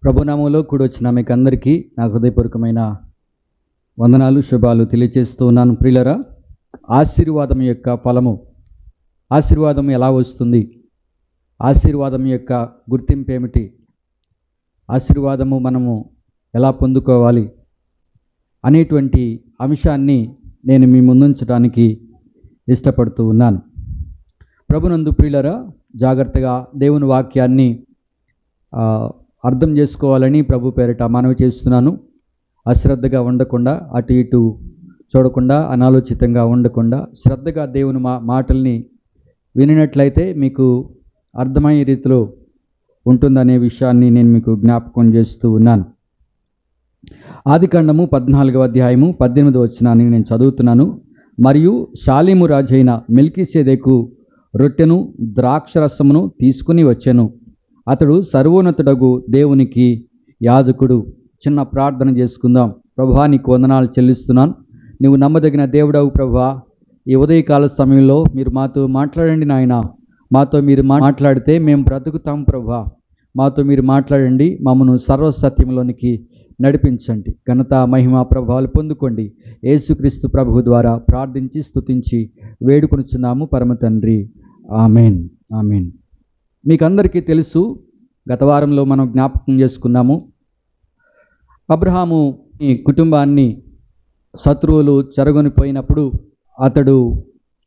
ప్రభునామంలో కూడొచ్చిన మీకు అందరికీ నా హృదయపూర్వకమైన వందనాలు, శుభాలు తెలియజేస్తూ ఉన్నాను. ప్రియులరా, ఆశీర్వాదం యొక్క ఫలము, ఆశీర్వాదం ఎలా వస్తుంది, ఆశీర్వాదం యొక్క గుర్తింపు ఏమిటి, ఆశీర్వాదము మనము ఎలా పొందుకోవాలి అనేటువంటి అంశాన్ని నేను మీ ముందుంచడానికి ఇష్టపడుతూ ఉన్నాను. ప్రభునందు ప్రియులరా, జాగ్రత్తగా దేవుని వాక్యాన్ని అర్థం చేసుకోవాలని ప్రభు పేరిట మనవి చేస్తున్నాను. అశ్రద్ధగా ఉండకుండా, అటు ఇటు చూడకుండా, అనాలోచితంగా ఉండకుండా శ్రద్ధగా దేవుని మాటల్ని వినినట్లయితే మీకు అర్థమయ్యే రీతిలో ఉంటుందనే విషయాన్ని నేను మీకు జ్ఞాపకం చేస్తూ ఉన్నాను. ఆదికాండము 14వ అధ్యాయము 18వ వచనాన్ని నేను చదువుతున్నాను. మరియు షాలీము రాజైన మెల్కీసెదెకు రొట్టెను ద్రాక్షరసమును తీసుకుని వచ్చెను. అతడు సర్వోన్నతుడగు దేవునికి యాజకుడు. చిన్న ప్రార్థన చేసుకుందాం. ప్రభువా, నీకు వందనాలు చెల్లిస్తున్నాను. నువ్వు నమ్మదగిన దేవుడవు ప్రభువా. ఈ ఉదయకాల సమయంలో మీరు మాతో మాట్లాడండి నాయన. మాతో మీరు మాట్లాడితే మేము బ్రతుకుతాం ప్రభువా. మాతో మీరు మాట్లాడండి, మమ్మను సర్వసత్యంలోనికి నడిపించండి. ఘనత మహిమ ప్రభావాలు పొందుకోండి. యేసుక్రీస్తు ప్రభువు ద్వారా ప్రార్థించి స్తుతించి వేడుకొనుచున్నాము పరమ తండ్రి. Amen, amen. మీకు అందరికీ తెలుసు, గత వారంలో మనం జ్ఞాపకం చేసుకున్నాము. అబ్రహాము ఈ కుటుంబాన్ని శత్రువులు చెరగొనిపోయినప్పుడు అతడు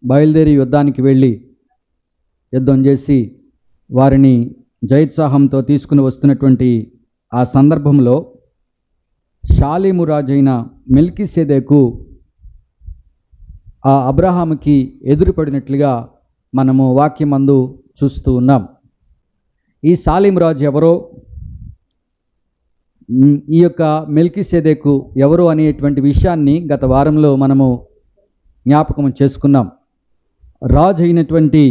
బయలుదేరి యుద్ధానికి వెళ్ళి యుద్ధం చేసి వారిని జయోత్సాహంతో తీసుకుని వస్తున్నటువంటి ఆ సందర్భంలో షాలీము రాజైన మెల్కీసెదెకు ఆ అబ్రహాముకి ఎదురుపడినట్లుగా మనము వాక్యమందు చూస్తూ ఉన్నాం. ఈ షాలీము రాజు ఎవరో, ఈ యొక్క మెల్కీసెదెకు ఎవరో అనేటువంటి విషయాన్ని గత వారంలో మనము జ్ఞాపకం చేసుకున్నాం. రాజు అయినటువంటి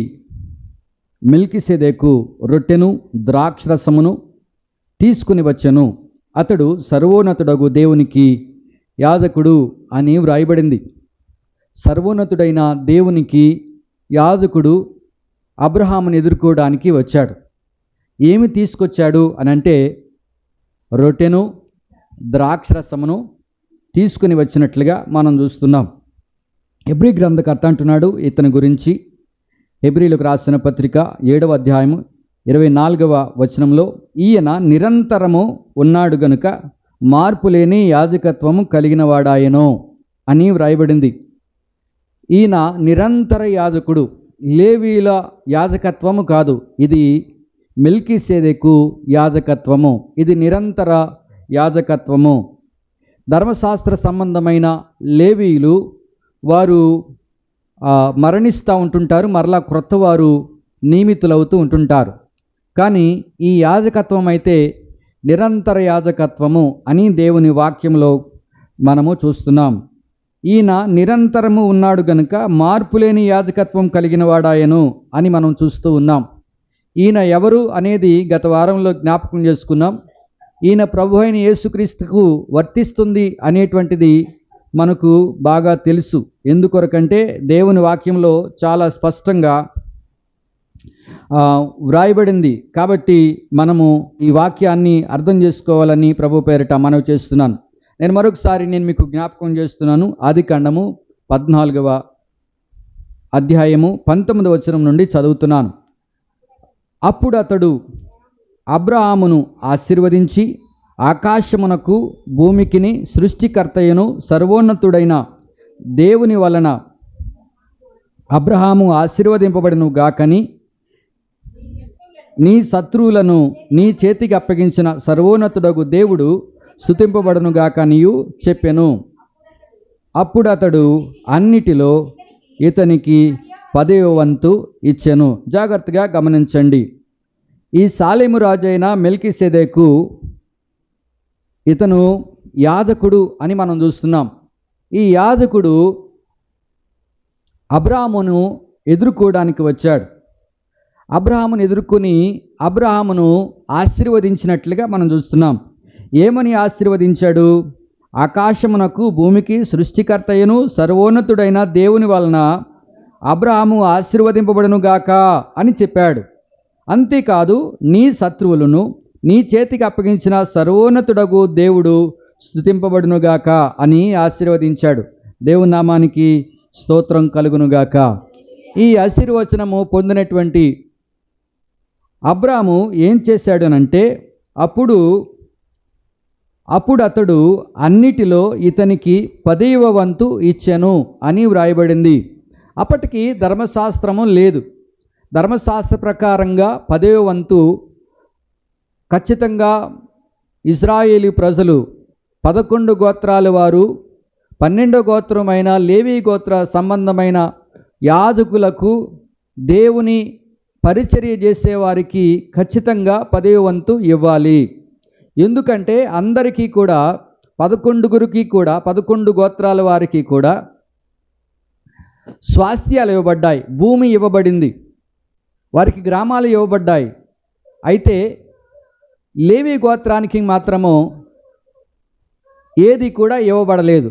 మెల్కీసెదెకు రొట్టెను ద్రాక్షరసమును తీసుకుని వచ్చెను. అతడు సర్వోన్నతుడగు దేవునికి యాజకుడు అని వ్రాయబడింది. సర్వోన్నతుడైన దేవునికి యాజకుడు అబ్రహామును ఎదుర్కోవడానికి వచ్చాడు. ఏమి తీసుకొచ్చాడు అనంటే రొట్టెను ద్రాక్షరసమును తీసుకుని వచ్చినట్లుగా మనం చూస్తున్నాం. హెబ్రీ గ్రంథకర్త అంటున్నాడు ఇతని గురించి. హెబ్రీలకు రాసిన పత్రిక 7వ అధ్యాయము 24వ వచనంలో, ఈయన నిరంతరము ఉన్నాడు గనుక మార్పులేని యాజకత్వము కలిగిన వాడాయనో అని వ్రాయబడింది. ఈయన నిరంతర యాజకుడు. లేవీల యాజకత్వము కాదు, ఇది మెల్కీసెదెకు యాజకత్వము. ఇది నిరంతర యాజకత్వము. ధర్మశాస్త్ర సంబంధమైన లేవీయులు వారు మరణిస్తూ ఉంటుంటారు, మరలా క్రొత్త వారు నియమితులవుతూ ఉంటుంటారు. కానీ ఈ యాజకత్వం అయితే నిరంతర యాజకత్వము అని దేవుని వాక్యంలో మనము చూస్తున్నాం. ఈయన నిరంతరము ఉన్నాడు గనుక మార్పులేని యాజకత్వం కలిగిన వాడాయను అని మనం చూస్తూ ఉన్నాం. ఈయన ఎవరు అనేది గత వారంలో జ్ఞాపకం చేసుకున్నాం. ఈయన ప్రభు అయిన యేసుక్రీస్తుకు వర్తిస్తుంది అనేటువంటిది మనకు బాగా తెలుసు. ఎందుకొరకంటే దేవుని వాక్యంలో చాలా స్పష్టంగా వ్రాయబడింది. కాబట్టి మనము ఈ వాక్యాన్ని అర్థం చేసుకోవాలని ప్రభు పేరిట మనవి చేస్తున్నాను. నేను మరొకసారి మీకు జ్ఞాపకం చేస్తున్నాను. ఆదికాండము 14వ అధ్యాయము 19వ వచనం నుండి చదువుతున్నాను. అప్పుడు అతడు అబ్రహామును ఆశీర్వదించి ఆకాశమునకు భూమికిని సృష్టికర్తయను సర్వోన్నతుడైన దేవుని వలన అబ్రహాము ఆశీర్వదింపబడును గాకని నీ శత్రువులను నీ చేతికి అప్పగించిన సర్వోన్నతుడగు దేవుడు స్తుతింపబడును గాకనియు చెప్పెను. అప్పుడు అతడు అన్నిటిలో ఇతనికి 10వ వంతు ఇచ్చెను. జాగ్రత్తగా గమనించండి. ఈ షాలీము రాజైన మెల్కీసెదెకు ఇతను యాజకుడు అని మనం చూస్తున్నాం. ఈ యాజకుడు అబ్రహామును ఎదుర్కోవడానికి వచ్చాడు. అబ్రహామును ఎదుర్కొని అబ్రహామును ఆశీర్వదించినట్లుగా మనం చూస్తున్నాం. ఏమని ఆశీర్వదించాడు? ఆకాశమునకు భూమికి సృష్టికర్తయను సర్వోన్నతుడైన దేవుని వలన అబ్రహాము ఆశీర్వదింపబడును గాక అని చెప్పాడు. అంతేకాదు, నీ శత్రువులను నీ చేతికి అప్పగించిన సర్వోన్నతుడగు దేవుడు స్తుతింపబడునుగాక అని ఆశీర్వదించాడు. దేవుని నామానికి స్తోత్రం కలుగునుగాక. ఈ ఆశీర్వచనము పొందినటువంటి అబ్రాము ఏం చేశాడనంటే అప్పుడు అతడు అన్నిటిలో ఇతనికి 10వ వంతు ఇచ్చెను అని వ్రాయబడింది. అప్పటికి ధర్మశాస్త్రము లేదు. ధర్మశాస్త్ర ప్రకారంగా 10వ వంతు ఖచ్చితంగా ఇజ్రాయేలీ ప్రజలు 11 గోత్రాల వారు 12వ గోత్రమైన లేవీ గోత్ర సంబంధమైన యాజకులకు, దేవుని పరిచర్య చేసేవారికి ఖచ్చితంగా 10వ వంతు ఇవ్వాలి. ఎందుకంటే అందరికీ కూడా 11 గోత్రాల వారికి కూడా స్వాస్థ్యాలు ఇవ్వబడ్డాయి, భూమి ఇవ్వబడింది, వారికి గ్రామాలు ఇవ్వబడ్డాయి. అయితే లేవీ గోత్రానికి మాత్రము ఏది కూడా ఇవ్వబడలేదు.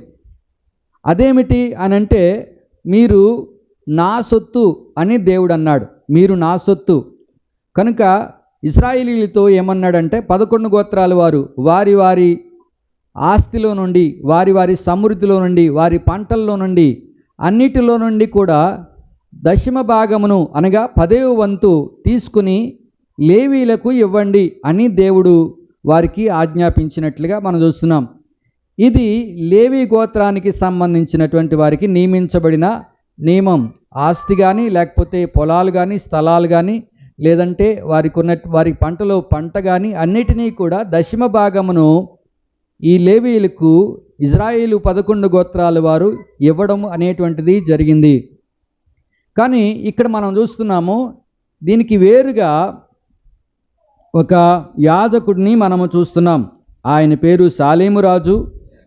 అదేమిటి అనంటే మీరు నా సొత్తు అని దేవుడు అన్నాడు. మీరు నా సొత్తు కనుక ఇశ్రాయేలీలతో ఏమన్నాడంటే 11 గోత్రాల వారు వారి వారి ఆస్తిలో నుండి, వారి వారి సమృద్ధిలో నుండి, వారి పంటల్లో నుండి, అన్నిటిలో నుండి కూడా దశమ భాగమును అనగా 10వ వంతు తీసుకుని లేవీలకు ఇవ్వండి అని దేవుడు వారికి ఆజ్ఞాపించినట్లుగా మనం చూస్తున్నాం. ఇది లేవీ గోత్రానికి సంబంధించినటువంటి వారికి నియమించబడిన నియమం. ఆస్తి కానీ, లేకపోతే పొలాలు కానీ, స్థలాలు కానీ, లేదంటే వారి పంటలో పంట కానీ అన్నిటినీ కూడా దశమ భాగమును ఈ లేవీలకు ఇజ్రాయేలు 11 గోత్రాల వారు ఇవ్వడం అనేటువంటిది జరిగింది. కానీ ఇక్కడ మనం చూస్తున్నాము, దీనికి వేరుగా ఒక యాజకుడిని మనము చూస్తున్నాం. ఆయన పేరు సాలేము రాజు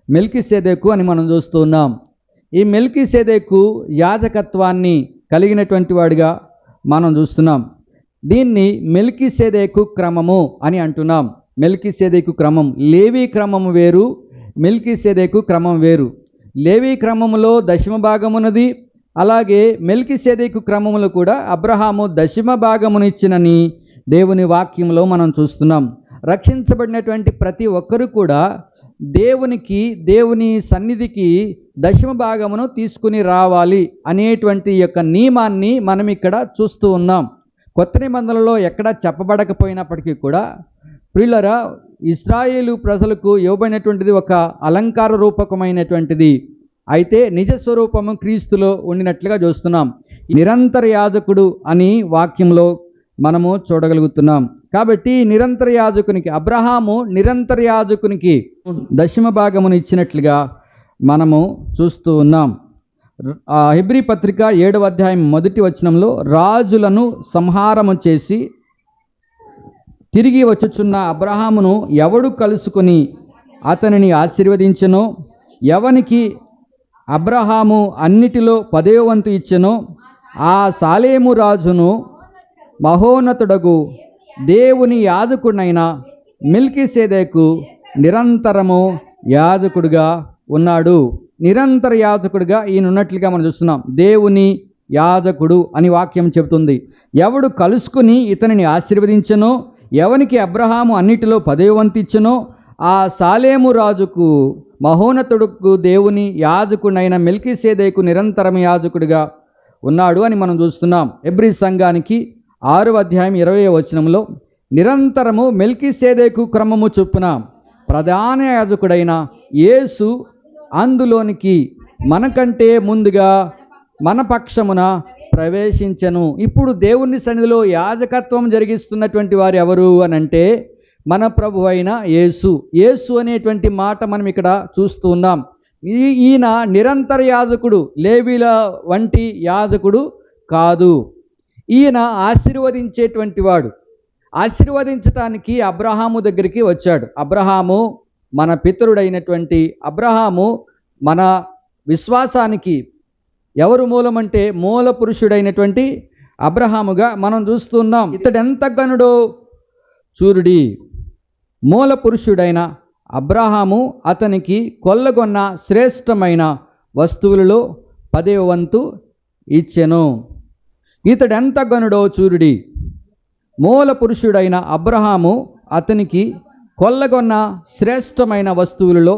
మెల్కీసెదెకు అని మనం చూస్తూ ఉన్నాం. ఈ మెల్కీసెదెకు యాజకత్వాన్ని కలిగినటువంటి వాడిగా మనం చూస్తున్నాం. దీన్ని మెల్కీసెదెకు క్రమము అని అంటున్నాం. మెల్కీసెదెకు క్రమం, లేవీ క్రమము వేరు, మెల్కీసెదెకు క్రమం వేరు. లేవీ క్రమములో దశమ భాగమున్నది, అలాగే మెల్కీసెదెకు క్రమములో కూడా అబ్రహాము దశమ భాగమును ఇచ్చినని దేవుని వాక్యంలో మనం చూస్తున్నాం. రక్షించబడినటువంటి ప్రతి ఒక్కరు కూడా దేవుని సన్నిధికి దశమ భాగమును తీసుకుని రావాలి అనేటువంటి యొక్క నియమాన్ని మనం ఇక్కడ చూస్తూ ఉన్నాం. కొత్త నిబంధనలో ఎక్కడా చెప్పబడకపోయినప్పటికీ కూడా ప్రియులారా, ఇశ్రాయేలు ప్రజలకు ఇవ్వబడినటువంటిది ఒక అలంకార రూపకమైనటువంటిది, అయితే నిజ స్వరూపము క్రీస్తులో ఉండినట్లుగా చూస్తున్నాం. నిరంతర యాజకుడు అని వాక్యంలో మనము చూడగలుగుతున్నాం. కాబట్టి నిరంతర యాజకునికి, అబ్రహాము నిరంతర యాజకునికి దశమ భాగమును ఇచ్చినట్లుగా మనము చూస్తూ ఉన్నాం. హెబ్రీ పత్రిక 7వ అధ్యాయం 1వ వచనంలో రాజులను సంహారము చేసి తిరిగి వచ్చుచున్న అబ్రహామును ఎవడు కలుసుకొని అతనిని ఆశీర్వదించెనో, ఎవనికి అబ్రహాము అన్నిటిలో 10వ వంతు ఇచ్చెనో ఆ సాలేము రాజును మహోన్నతుడగు దేవుని యాజకుడైన మెల్కీసెదెకు నిరంతరము యాజకుడుగా ఉన్నాడు. నిరంతర యాజకుడిగా ఈయన ఉన్నట్లుగా మనం చూస్తున్నాం. దేవుని యాజకుడు అని వాక్యం చెబుతుంది. ఎవడు కలుసుకుని ఇతనిని ఆశీర్వదించెనో, ఎవనికి అబ్రహాము అన్నిటిలో 10వ వంతు ఇచ్చెనో ఆ సాలేము రాజుకు మహోన్నతుడుకు దేవుని యాజకుడైన మెల్కీసెదెకు నిరంతరం యాజకుడిగా ఉన్నాడు అని మనం చూస్తున్నాం. హెబ్రీ సంఘానికి 6వ అధ్యాయం 20వ వచనంలో నిరంతరము మెల్కీసెదెకు క్రమము చొప్పున ప్రధాన యాజకుడైన యేసు అందులోనికి మనకంటే ముందుగా మన పక్షమున ప్రవేశించెను. ఇప్పుడు దేవుని సన్నిధిలో యాజకత్వం జరిగిస్తున్నటువంటి వారు ఎవరు అని అంటే మన ప్రభు అయిన యేసు. యేసు అనేటువంటి మాట మనం ఇక్కడ చూస్తూ ఉన్నాం. ఈయన నిరంతర యాజకుడు, లేవీల వంటి యాజకుడు కాదు. ఈయన ఆశీర్వదించేటువంటి వాడు. ఆశీర్వదించటానికి అబ్రహాము దగ్గరికి వచ్చాడు. అబ్రహాము మన పితరుడైనటువంటి అబ్రహాము మన విశ్వాసానికి ఎవరు మూలమంటే మూల పురుషుడైనటువంటి అబ్రహాముగా మనం చూస్తున్నాం. ఇతడు ఎంత గనుడో చూరుడి. మూల పురుషుడైన అబ్రహాము అతనికి కొల్లగొన్న శ్రేష్టమైన వస్తువులలో 10వ వంతు ఇచ్చెను. ఇతడెంత గనుడో చూరుడి. మూల పురుషుడైన అబ్రహాము అతనికి కొల్లగొన్న శ్రేష్టమైన వస్తువులలో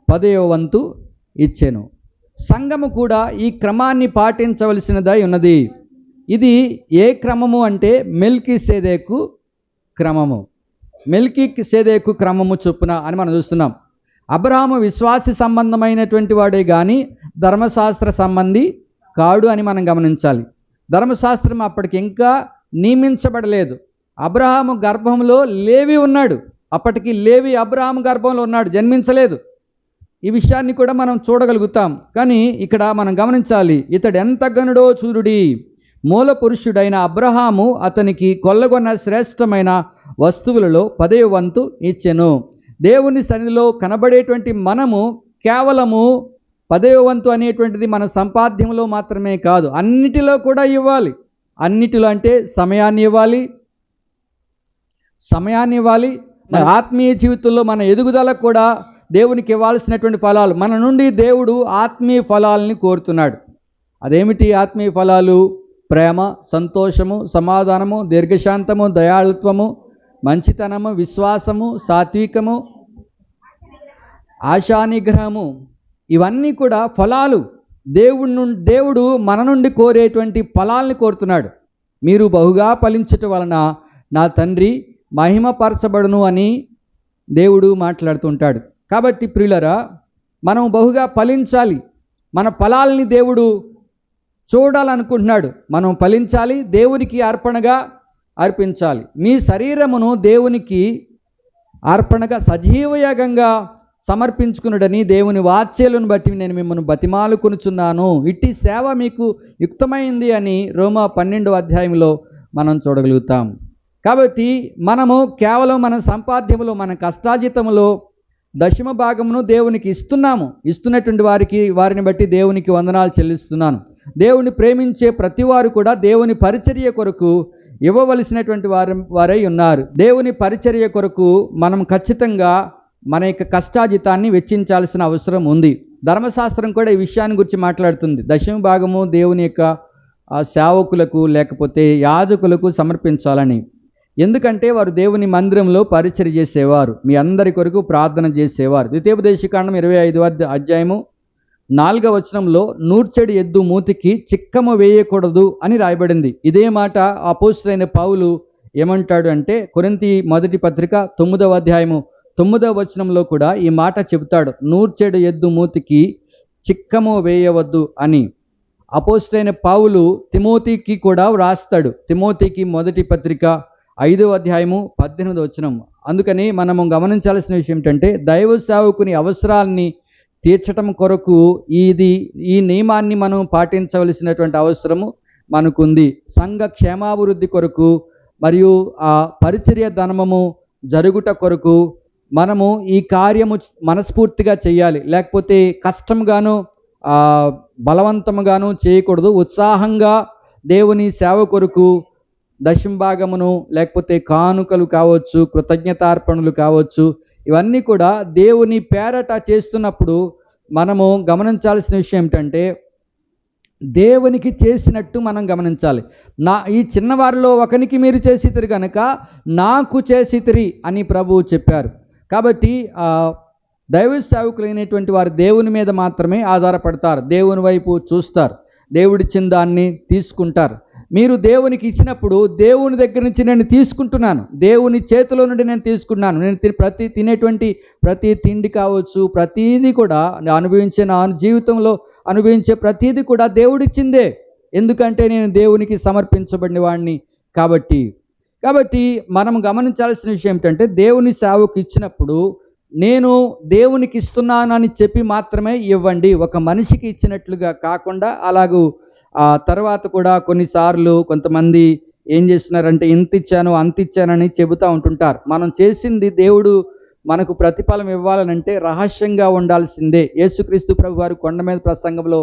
10వ వంతు ఇచ్చెను. సంఘము కూడా ఈ క్రమాన్ని పాటించవలసినదై ఉన్నది. ఇది ఏ క్రమము అంటే మెల్కీసెదెకు క్రమము. మెల్కీసెదెకు క్రమము చొప్పున అని మనం చూస్తున్నాం. అబ్రహాము విశ్వాస సంబంధమైనటువంటి వాడే కానీ ధర్మశాస్త్ర సంబంధి కాడు అని మనం గమనించాలి. ధర్మశాస్త్రం అప్పటికి ఇంకా నియమించబడలేదు. అబ్రహాము గర్భంలో లేవి ఉన్నాడు. అప్పటికి లేవి అబ్రహాము గర్భంలో ఉన్నాడు, జన్మించలేదు. ఈ విషయాన్ని కూడా మనం చూడగలుగుతాం. కానీ ఇక్కడ మనం గమనించాలి, ఇతడు ఎంత గనుడో చూడుడి. మూల పురుషుడైన అబ్రహాము అతనికి కొల్లగొన్న శ్రేష్టమైన వస్తువులలో 10వ వంతు ఇచ్చెను. దేవుని సన్నిధిలో కనబడేటువంటి మనము కేవలము 10వ వంతు అనేటువంటిది మన సంపాద్యంలో మాత్రమే కాదు, అన్నిటిలో కూడా ఇవ్వాలి. అన్నిటిలో అంటే సమయాన్ని ఇవ్వాలి. మన ఆత్మీయ జీవితంలో మన ఎదుగుదల కూడా దేవునికి ఇవ్వాల్సినటువంటి ఫలాలు. మన నుండి దేవుడు ఆత్మీయ ఫలాలని కోరుతున్నాడు. అదేమిటి ఆత్మీయ ఫలాలు? ప్రేమ, సంతోషము, సమాధానము, దీర్ఘశాంతము, దయాళుత్వము, మంచితనము, విశ్వాసము, సాత్వికము, ఆశానిగ్రహము. ఇవన్నీ కూడా ఫలాలు. దేవుడు మన నుండి కోరేటువంటి ఫలాల్ని కోరుతున్నాడు. మీరు బహుగా ఫలించటం వలన నా తండ్రి మహిమపరచబడును అని దేవుడు మాట్లాడుతుంటాడు. కాబట్టి ప్రియులరా, మనం బహుగా ఫలించాలి. మన ఫలాల్ని దేవుడు చూడాలనుకుంటున్నాడు. మనం ఫలించాలి, దేవునికి అర్పణగా అర్పించాలి. మీ శరీరమును దేవునికి అర్పణగా సజీవయాగంగా సమర్పించుకున్నాడని దేవుని వాత్సల్యమును బట్టి నేను మిమ్మల్ని బతిమాలుకొనుచున్నాను. ఇట్టి సేవ మీకు యుక్తమైంది అని రోమా 12వ అధ్యాయంలో మనం చూడగలుగుతాం. కాబట్టి మనము కేవలం మన సంపాద్యములో, మన కష్టాజితములో దశమ భాగమును దేవునికి ఇస్తున్నటువంటి వారిని బట్టి దేవునికి వందనాలు చెల్లిస్తున్నాను. దేవుని ప్రేమించే ప్రతి వారు కూడా దేవుని పరిచర్య కొరకు ఇవ్వవలసినటువంటి వారై ఉన్నారు. దేవుని పరిచర్య కొరకు మనం ఖచ్చితంగా మన యొక్క కష్టాజితాన్ని వెచ్చించాల్సిన అవసరం ఉంది. ధర్మశాస్త్రం కూడా ఈ విషయాన్ని గురించి మాట్లాడుతుంది. దశమ భాగము దేవుని యొక్క సేవకులకు లేకపోతే యాజకులకు సమర్పించాలని. ఎందుకంటే వారు దేవుని మందిరంలో పరిచర్య చేసేవారు, మీ అందరి కొరకు ప్రార్థన చేసేవారు. ద్వితీయోపదేశకాండం 25వ అధ్యాయము 4వ వచనంలో నూర్చెడు ఎద్దు మూతికి చిక్కము వేయకూడదు అని రాయబడింది. ఇదే మాట అపోస్తలుడైన పౌలు ఏమంటాడు అంటే కొరింథీ మొదటి పత్రిక 9వ అధ్యాయము 9వ వచనంలో కూడా ఈ మాట చెబుతాడు, నూర్చెడు ఎద్దు మూతికి చిక్కము వేయవద్దు అని. అపోస్తలుడైన పౌలు తిమోతికి కూడా వ్రాస్తాడు. తిమోతికి మొదటి పత్రిక 5వ అధ్యాయము 18వ వచనం. అందుకని మనము గమనించాల్సిన విషయం ఏంటంటే దైవ సేవకుని అవసరాలని తీర్చటం కొరకు ఈ నియమాన్ని మనం పాటించవలసినటువంటి అవసరము మనకుంది. సంఘ క్షేమాభివృద్ధి కొరకు మరియు ఆ పరిచర్య ధర్మము జరుగుట కొరకు మనము ఈ కార్యము మనస్ఫూర్తిగా చేయాలి. లేకపోతే కష్టంగాను బలవంతముగాను చేయకూడదు. ఉత్సాహంగా దేవుని సేవ కొరకు దశమ భాగమును లేకపోతే కానుకలు కావచ్చు, కృతజ్ఞతార్పణలు కావచ్చు, ఇవన్నీ కూడా దేవుని పేరట చేస్తున్నప్పుడు మనము గమనించాల్సిన విషయం ఏమిటంటే దేవునికి చేసినట్టు మనం గమనించాలి. ఈ చిన్నవారిలో ఒకనికి మీరు చేసితిరి కనుక నాకు చేసితిరి అని ప్రభువు చెప్పారు. కాబట్టి దైవ సేవకులైనటువంటి వారు దేవుని మీద మాత్రమే ఆధారపడతారు, దేవుని వైపు చూస్తారు, దేవుడిచ్చిన దాన్ని తీసుకుంటారు. మీరు దేవునికి ఇచ్చినప్పుడు దేవుని దగ్గర నుంచి నేను తీసుకుంటున్నాను, దేవుని చేతిలో నుండి నేను తీసుకున్నాను. నేను తినేటువంటి ప్రతి తిండి కావచ్చు, ప్రతీది కూడా నా జీవితంలో అనుభవించే ప్రతీది కూడా దేవుడిచ్చిందే. ఎందుకంటే నేను దేవునికి సమర్పించబడిన వాడిని కాబట్టి మనం గమనించాల్సిన విషయం ఏంటంటే దేవుని సేవకు ఇచ్చినప్పుడు నేను దేవునికి ఇస్తున్నానని చెప్పి మాత్రమే ఇవ్వండి. ఒక మనిషికి ఇచ్చినట్లుగా కాకుండా అలాగూ తర్వాత కూడా కొన్నిసార్లు కొంతమంది ఏం చేస్తున్నారంటే ఇంత ఇచ్చాను అంత ఇచ్చానని చెబుతూ ఉంటుంటారు. మనం చేసింది దేవుడు మనకు ప్రతిఫలం ఇవ్వాలనంటే రహస్యంగా ఉండాల్సిందే. యేసుక్రీస్తు ప్రభు వారు కొండ మీద ప్రసంగంలో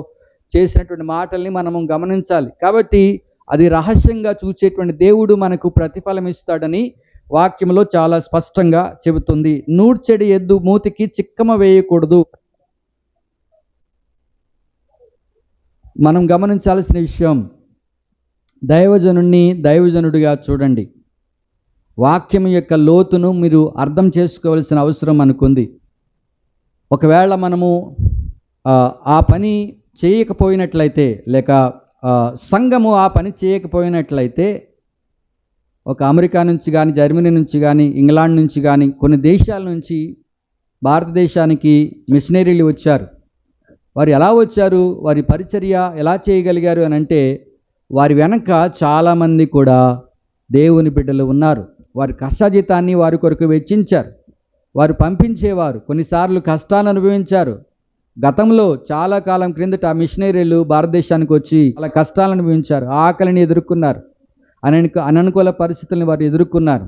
చేసినటువంటి మాటల్ని మనము గమనించాలి. కాబట్టి అది రహస్యంగా చూచేటువంటి దేవుడు మనకు ప్రతిఫలం ఇస్తాడని వాక్యంలో చాలా స్పష్టంగా చెబుతుంది. నూర్చెడి ఎద్దు మూతికి చిక్కమ వేయకూడదు. మనం గమనించాల్సిన విషయం, దైవజనుడిగా చూడండి. వాక్యం యొక్క లోతును మీరు అర్థం చేసుకోవాల్సిన అవసరం మనకుంది. ఒకవేళ మనము ఆ పని చేయకపోయినట్లయితే, లేక సంఘము ఆ పని చేయకపోయినట్లయితే, ఒక అమెరికా నుంచి కానీ, జర్మనీ నుంచి కానీ, ఇంగ్లాండ్ నుంచి కానీ, కొన్ని దేశాల నుంచి భారతదేశానికి మిషనరీలు వచ్చారు. వారు ఎలా వచ్చారు, వారి పరిచర్య ఎలా చేయగలిగారు అని అంటే, వారి వెనక చాలామంది కూడా దేవుని బిడ్డలు ఉన్నారు. వారి కష్టాజీతాన్ని వారి కొరకు వెచ్చించారు. వారు పంపించేవారు. కొన్నిసార్లు కష్టాలను అనుభవించారు. గతంలో చాలా కాలం క్రిందట మిషనరీలు భారతదేశానికి వచ్చి చాలా కష్టాలను అనుభవించారు. ఆకలిని ఎదుర్కొన్నారు. అననుకూల పరిస్థితులను వారు ఎదుర్కొన్నారు.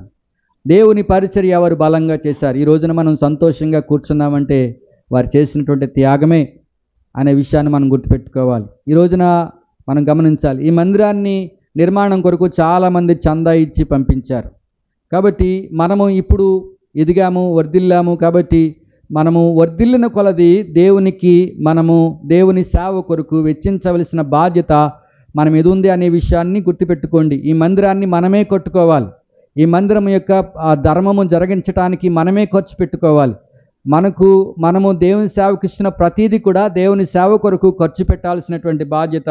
దేవుని పరిచర్య వారు బలంగా చేశారు. ఈ రోజున మనం సంతోషంగా కూర్చున్నామంటే వారు చేసినటువంటి త్యాగమే అనే విషయాన్ని మనం గుర్తుపెట్టుకోవాలి. ఈ రోజున మనం గమనించాలి, ఈ మందిరాన్ని నిర్మాణం కొరకు చాలామంది చందా ఇచ్చి పంపించారు. కాబట్టి మనము ఇప్పుడు ఎదిగాము, వర్ధిల్లాము. కాబట్టి మనము వర్ధిల్లిన కొలది మనము దేవుని సేవ కొరకు వెచ్చించవలసిన బాధ్యత మనం ఎది ఉంది అనే విషయాన్ని గుర్తుపెట్టుకోండి. ఈ మందిరాన్ని మనమే కట్టుకోవాలి. ఈ మందిరం యొక్క ధర్మము జరిగించడానికి మనమే ఖర్చు పెట్టుకోవాలి. మనము దేవుని సేవకు ఇచ్చిన ప్రతీది కూడా దేవుని సేవ కొరకు ఖర్చు పెట్టాల్సినటువంటి బాధ్యత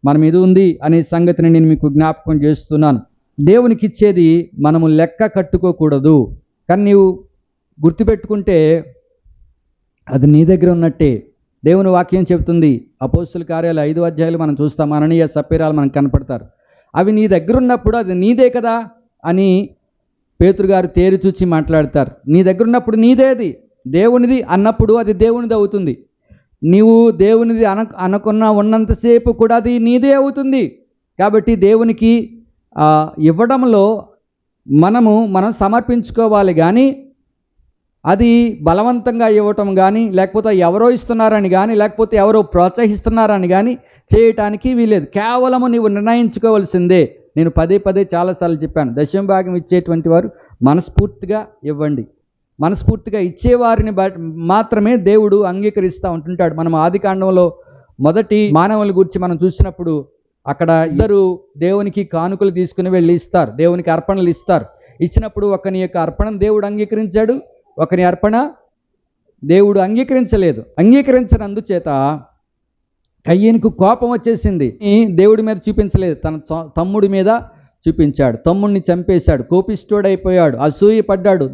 మనం ఎది ఉంది అనే సంగతిని నేను మీకు జ్ఞాపకం చేస్తున్నాను. దేవునికి ఇచ్చేది మనము లెక్క కట్టుకోకూడదు. కానీ నీవు గుర్తుపెట్టుకుంటే అది నీ దగ్గర ఉన్నట్టే. దేవుని వాక్యం చెబుతుంది. అపోస్తుల కార్యాలు 5వ అధ్యాయాలు మనం చూస్తాం. అననీయ సప్పీరాలు మనకు కనపడతారు. అవి నీ దగ్గర ఉన్నప్పుడు అది నీదే కదా అని పేతురు గారు తేరి చూచి మాట్లాడతారు. నీ దగ్గర ఉన్నప్పుడు నీదేది, దేవునిది అన్నప్పుడు అది దేవునిది అవుతుంది. నీవు దేవునిది అనుకున్న ఉన్నంతసేపు కూడా అది నీదే అవుతుంది. కాబట్టి దేవునికి ఇవ్వడంలో మనం సమర్పించుకోవాలి. కానీ అది బలవంతంగా ఇవ్వటం కానీ, లేకపోతే ఎవరో ఇస్తున్నారని కానీ, లేకపోతే ఎవరో ప్రోత్సహిస్తున్నారని కానీ చేయటానికి వీలేదు. కేవలము నీవు నిర్ణయించుకోవాల్సిందే. నేను పదే చాలాసార్లు చెప్పాను, దశమ భాగం ఇచ్చేటువంటి వారు మనస్ఫూర్తిగా ఇవ్వండి. మనస్ఫూర్తిగా ఇచ్చేవారిని మాత్రమే దేవుడు అంగీకరిస్తూ ఉంటుంటాడు. మనం ఆదికాండంలో మొదటి మానవుల గురించి మనం చూసినప్పుడు అక్కడ ఇద్దరు దేవునికి కానుకలు తీసుకుని వెళ్ళి ఇస్తారు, దేవునికి అర్పణలు ఇస్తారు. ఇచ్చినప్పుడు ఒకని యొక్క అర్పణను దేవుడు అంగీకరించాడు, ఒకని అర్పణ దేవుడు అంగీకరించలేదు. అంగీకరించినందుచేత కయ్యనుకు కోపం వచ్చేసింది. దేవుడి మీద చూపించలేదు, తన తమ్ముడి మీద చూపించాడు. తమ్ముడిని చంపేశాడు, కోపిష్ఠుడైపోయాడు, అసూయపడ్డాడు,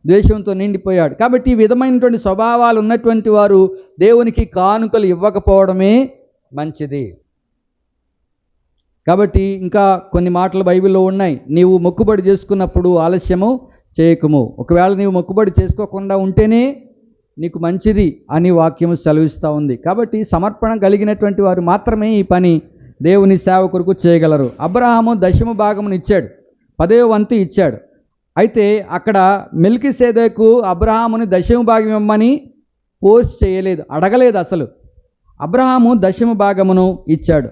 ద్వేషంతో నిండిపోయాడు. కాబట్టి ఈ విధమైనటువంటి స్వభావాలు ఉన్నటువంటి వారు దేవునికి కానుకలు ఇవ్వకపోవడమే మంచిది. కాబట్టి ఇంకా కొన్ని మాటలు బైబిల్లో ఉన్నాయి. నీవు మొక్కుబడి చేసుకున్నప్పుడు ఆలస్యము చేయకము. ఒకవేళ నీవు మొక్కుబడి చేసుకోకుండా ఉంటేనే నీకు మంచిది అని వాక్యము సెలవిస్తూ ఉంది. కాబట్టి సమర్పణ కలిగినటువంటి వారు మాత్రమే ఈ పని దేవుని సేవ కొరకు చేయగలరు. అబ్రహాము దశమ భాగమును ఇచ్చాడు, 10వ వంతు ఇచ్చాడు. అయితే అక్కడ మెల్కీసెదెకు అబ్రహాముని దశమ భాగం ఇవ్వమని ఫోర్స్ చేయలేదు, అడగలేదు అసలు. అబ్రహాము దశమ భాగమును ఇచ్చాడు.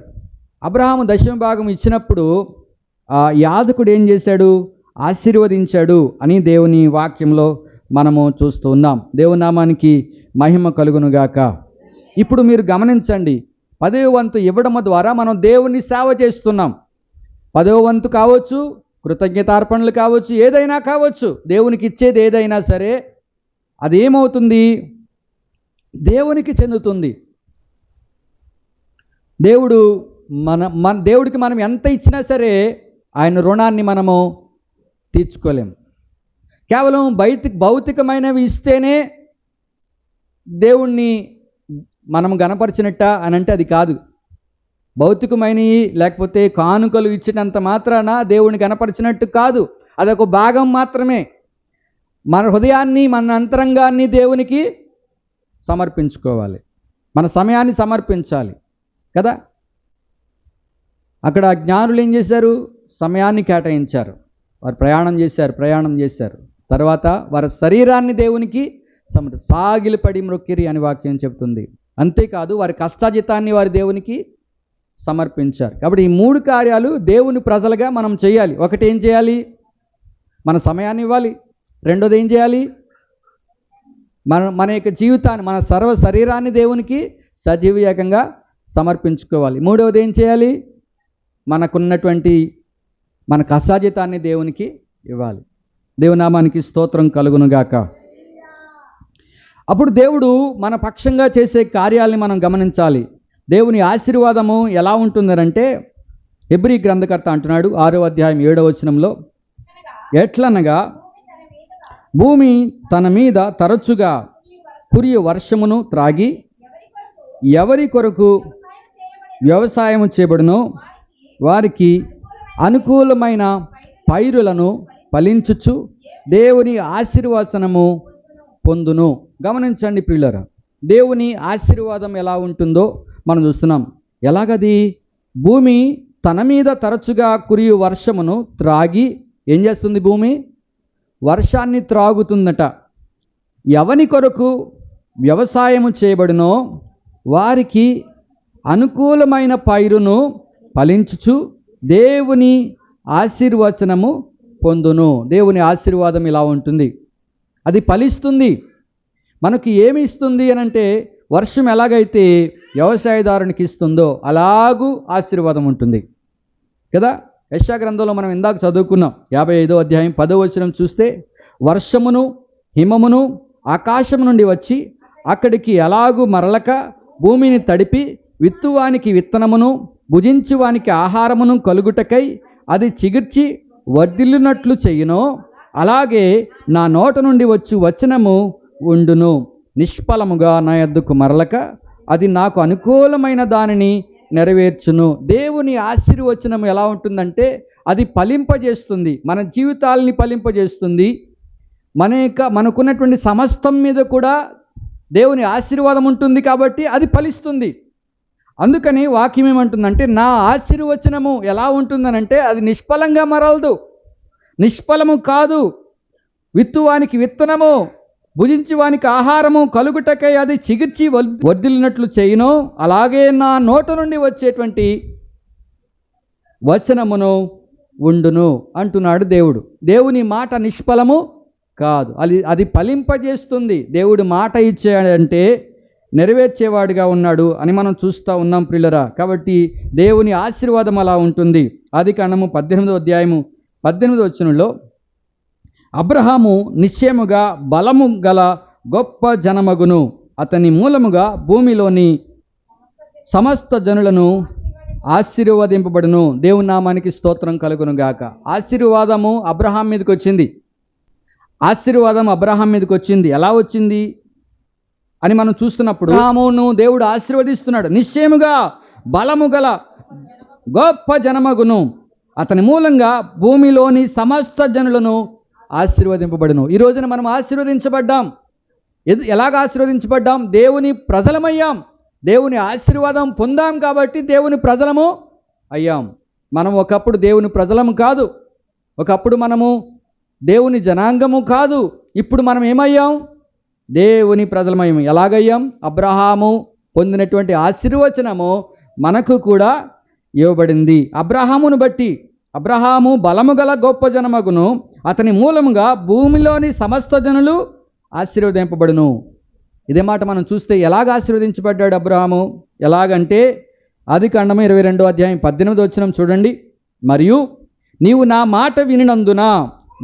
అబ్రహాము దశమ భాగం ఇచ్చినప్పుడు యాజకుడు ఏం చేశాడు, ఆశీర్వదించాడు అని దేవుని వాక్యంలో మనము చూస్తూ ఉన్నాం. దేవుని నామానికి మహిమ కలుగునుగాక. ఇప్పుడు మీరు గమనించండి, 10వ వంతు ఇవ్వడం ద్వారా మనం దేవుని సేవ చేస్తున్నాం. 10వ వంతు కావచ్చు, కృతజ్ఞతార్పణలు కావచ్చు, ఏదైనా కావచ్చు. దేవునికి ఇచ్చేది ఏదైనా సరే అది ఏమవుతుంది, దేవునికి చెందుతుంది. దేవుడికి మనం ఎంత ఇచ్చినా సరే ఆయన రుణాన్ని మనము తీర్చుకోలేము. కేవలం భౌతికమైనవి ఇస్తేనే దేవుణ్ణి మనం గణపరిచినట్ట అని అంటే అది కాదు. భౌతికమైనవి లేకపోతే కానుకలు ఇచ్చినంత మాత్రాన దేవుణ్ణి గణపరిచినట్టు కాదు. అదొక భాగం మాత్రమే. మన హృదయాన్ని, మన అంతరంగాన్ని దేవునికి సమర్పించుకోవాలి, మన సమయాన్ని సమర్పించాలి కదా. అక్కడ జ్ఞానులు ఏం చేశారు, సమయాన్ని కేటాయించారు. వారు ప్రయాణం చేశారు. తర్వాత వారి శరీరాన్ని దేవునికి సాగిలిపడి మ్రొక్కిరి అని వాక్యం చెబుతుంది. అంతేకాదు వారి కష్టాజితాన్ని వారి దేవునికి సమర్పించారు. కాబట్టి ఈ 3 కార్యాలు దేవుని ప్రజలుగా మనం చేయాలి. ఒకటి ఏం చేయాలి, మన సమయాన్ని ఇవ్వాలి. రెండోది ఏం చేయాలి, మన యొక్క జీవితాన్ని, మన సర్వ శరీరాన్ని దేవునికి సజీవయాగంగా సమర్పించుకోవాలి. మూడవది ఏం చేయాలి, మనకున్నటువంటి మన కష్టాజితాన్ని దేవునికి ఇవ్వాలి. దేవునామానికి స్తోత్రం కలుగునుగాక. అప్పుడు దేవుడు మన పక్షంగా చేసే కార్యాలని మనం గమనించాలి. దేవుని ఆశీర్వాదము ఎలా ఉంటుందనంటే హెబ్రీ గ్రంథకర్త అంటున్నాడు 6వ అధ్యాయం 7వ వచనంలో, ఎట్లనగా భూమి తన మీద తరచుగా కురియు వర్షమును త్రాగి ఎవరి కొరకు వ్యవసాయము చేయబడునో వారికి అనుకూలమైన పైరులను ఫలించుచు దేవుని ఆశీర్వచనము పొందును. గమనించండి ప్రియులారా, దేవుని ఆశీర్వాదం ఎలా ఉంటుందో మనం చూస్తున్నాం. ఎలాగది? భూమి తన మీద తరచుగా కురియు వర్షమును త్రాగి ఏం చేస్తుంది? భూమి వర్షాన్ని త్రాగుతుందట. ఎవని కొరకు వ్యవసాయము చేయబడినో వారికి అనుకూలమైన పైరును ఫలించుచు దేవుని ఆశీర్వచనము పొందును. దేవుని ఆశీర్వాదం ఇలా ఉంటుంది, అది ఫలిస్తుంది. మనకి ఏమి ఇస్తుంది అనంటే, వర్షం ఎలాగైతే వ్యవసాయదారునికి ఇస్తుందో అలాగూ ఆశీర్వాదం ఉంటుంది కదా. యెషయా గ్రంథంలో మనం ఇందాక చదువుకున్నాం 55వ అధ్యాయం 10వ వచనం చూస్తే, వర్షమును హిమమును ఆకాశం నుండి వచ్చి అక్కడికి ఎలాగూ మరలక భూమిని తడిపి విత్తువానికి విత్తనమును భుజించువానికి ఆహారమును కలుగుటకై అది చిగిర్చి వర్ధిల్లునట్లు చెయ్యునో అలాగే నా నోట నుండి వచ్చు వచనము ఉండును. నిష్ఫలముగా నా యొద్దకు మరలక అది నాకు అనుకూలమైన దానిని నెరవేర్చును. దేవుని ఆశీర్వచనం ఎలా ఉంటుందంటే అది ఫలింపజేస్తుంది, మన జీవితాలని ఫలింపజేస్తుంది. మనకున్నటువంటి సమస్తం మీద కూడా దేవుని ఆశీర్వాదం ఉంటుంది కాబట్టి అది ఫలిస్తుంది. అందుకని వాక్యం ఏమంటుందంటే, నా ఆశీర్వచనము ఎలా ఉంటుందనంటే అది నిష్ఫలంగా మరలదు, నిష్ఫలము కాదు. విత్తువానికి విత్తనము భుజించువానికి ఆహారము కలుగుటకై అది చిగిర్చి వర్ధిల్లినట్లు చేయును అలాగే నా నోట నుండి వచ్చేటువంటి వచనమును ఉండును అంటున్నాడు దేవుడు. దేవుని మాట నిష్ఫలము కాదు, అది ఫలింపజేస్తుంది. దేవుడు మాట ఇచ్చాడంటే నెరవేర్చేవాడిగా ఉన్నాడు అని మనం చూస్తూ ఉన్నాం ప్రియులరా. కాబట్టి దేవుని ఆశీర్వాదం అలా ఉంటుంది. ఆదికాండము 18వ అధ్యాయము 18వ వచనంలో, అబ్రహాము నిశ్చయముగా బలము గల గొప్ప జనమగును, అతని మూలముగా భూమిలోని సమస్త జనులను ఆశీర్వదింపబడును. దేవుని నామానికి స్తోత్రం కలుగును గాక. ఆశీర్వాదము అబ్రహాం మీదకి వచ్చింది. ఆశీర్వాదం అబ్రహాం మీదకి వచ్చింది. ఎలా వచ్చింది అని మనం చూస్తున్నప్పుడు, అబ్రహామును దేవుడు ఆశీర్వదిస్తున్నాడు. నిశ్చయముగా బలము గల గొప్ప జనమగును, అతని మూలంగా భూమిలోని సమస్త జనులను ఆశీర్వదింపబడును. ఈ రోజున మనం ఆశీర్వదించబడ్డాం. ఎలాగ ఆశీర్వదించబడ్డాం? దేవుని ప్రజలమయ్యాం. దేవుని ఆశీర్వాదం పొందాం కాబట్టి దేవుని ప్రజలము అయ్యాం. మనం ఒకప్పుడు దేవుని ప్రజలము కాదు, ఒకప్పుడు మనము దేవుని జనాంగము కాదు. ఇప్పుడు మనం ఏమయ్యాం? దేవుని ప్రజలమయ్యాం. ఎలాగయ్యాం? అబ్రహాము పొందినటువంటి ఆశీర్వచనము మనకు కూడా ఇవ్వబడింది. అబ్రహామును బట్టి, అబ్రహాము బలము గల గొప్ప జనమగును, అతని మూలముగా భూమిలోని సమస్త జనులు ఆశీర్వదింపబడును. ఇదే మాట మనం చూస్తే ఎలాగ ఆశీర్వదించబడ్డాడు అబ్రహాము? ఎలాగంటే ఆదికాండము 22వ అధ్యాయం 18వ వచనం చూడండి. మరియు నీవు నా మాట వినినందున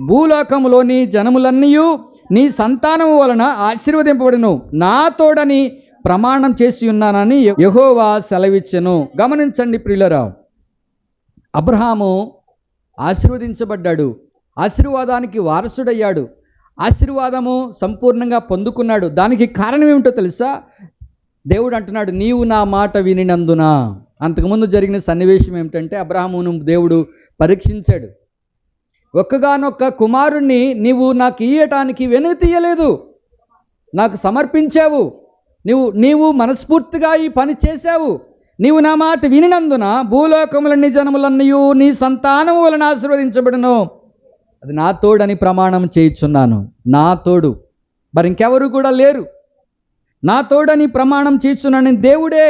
భూలోకములోని జనములన్నీయు నీ సంతానము వలన ఆశీర్వదింపబడును, నా తోడని ప్రమాణం చేసి ఉన్నానని యెహోవా సెలవిచ్చెను. గమనించండి ప్రియులరా, అబ్రహాము ఆశీర్వదించబడ్డాడు, ఆశీర్వాదానికి వారసుడయ్యాడు, ఆశీర్వాదము సంపూర్ణంగా పొందుకున్నాడు. దానికి కారణం ఏమిటో తెలుసా? దేవుడు అంటున్నాడు, నీవు నా మాట వినినందున. అంతకుముందు జరిగిన సన్నివేశం ఏమిటంటే, అబ్రహామును దేవుడు పరీక్షించాడు. ఒక్కగానొక్క కుమారుణ్ణి నీవు నాకు ఇయ్యటానికి వెనుక తీయలేదు, నాకు సమర్పించావు, నీవు మనస్ఫూర్తిగా ఈ పని చేశావు. నీవు నా మాట వినినందున భూలోకములన్నీ జనములన్నయూ నీ సంతానము వలన ఆశీర్వదించబడును, అది నా తోడని ప్రమాణం చేయుచున్నాను. నా తోడు, మరి ఇంకెవరు కూడా లేరు. నా తోడని ప్రమాణం చేయుచున్నాను. దేవుడే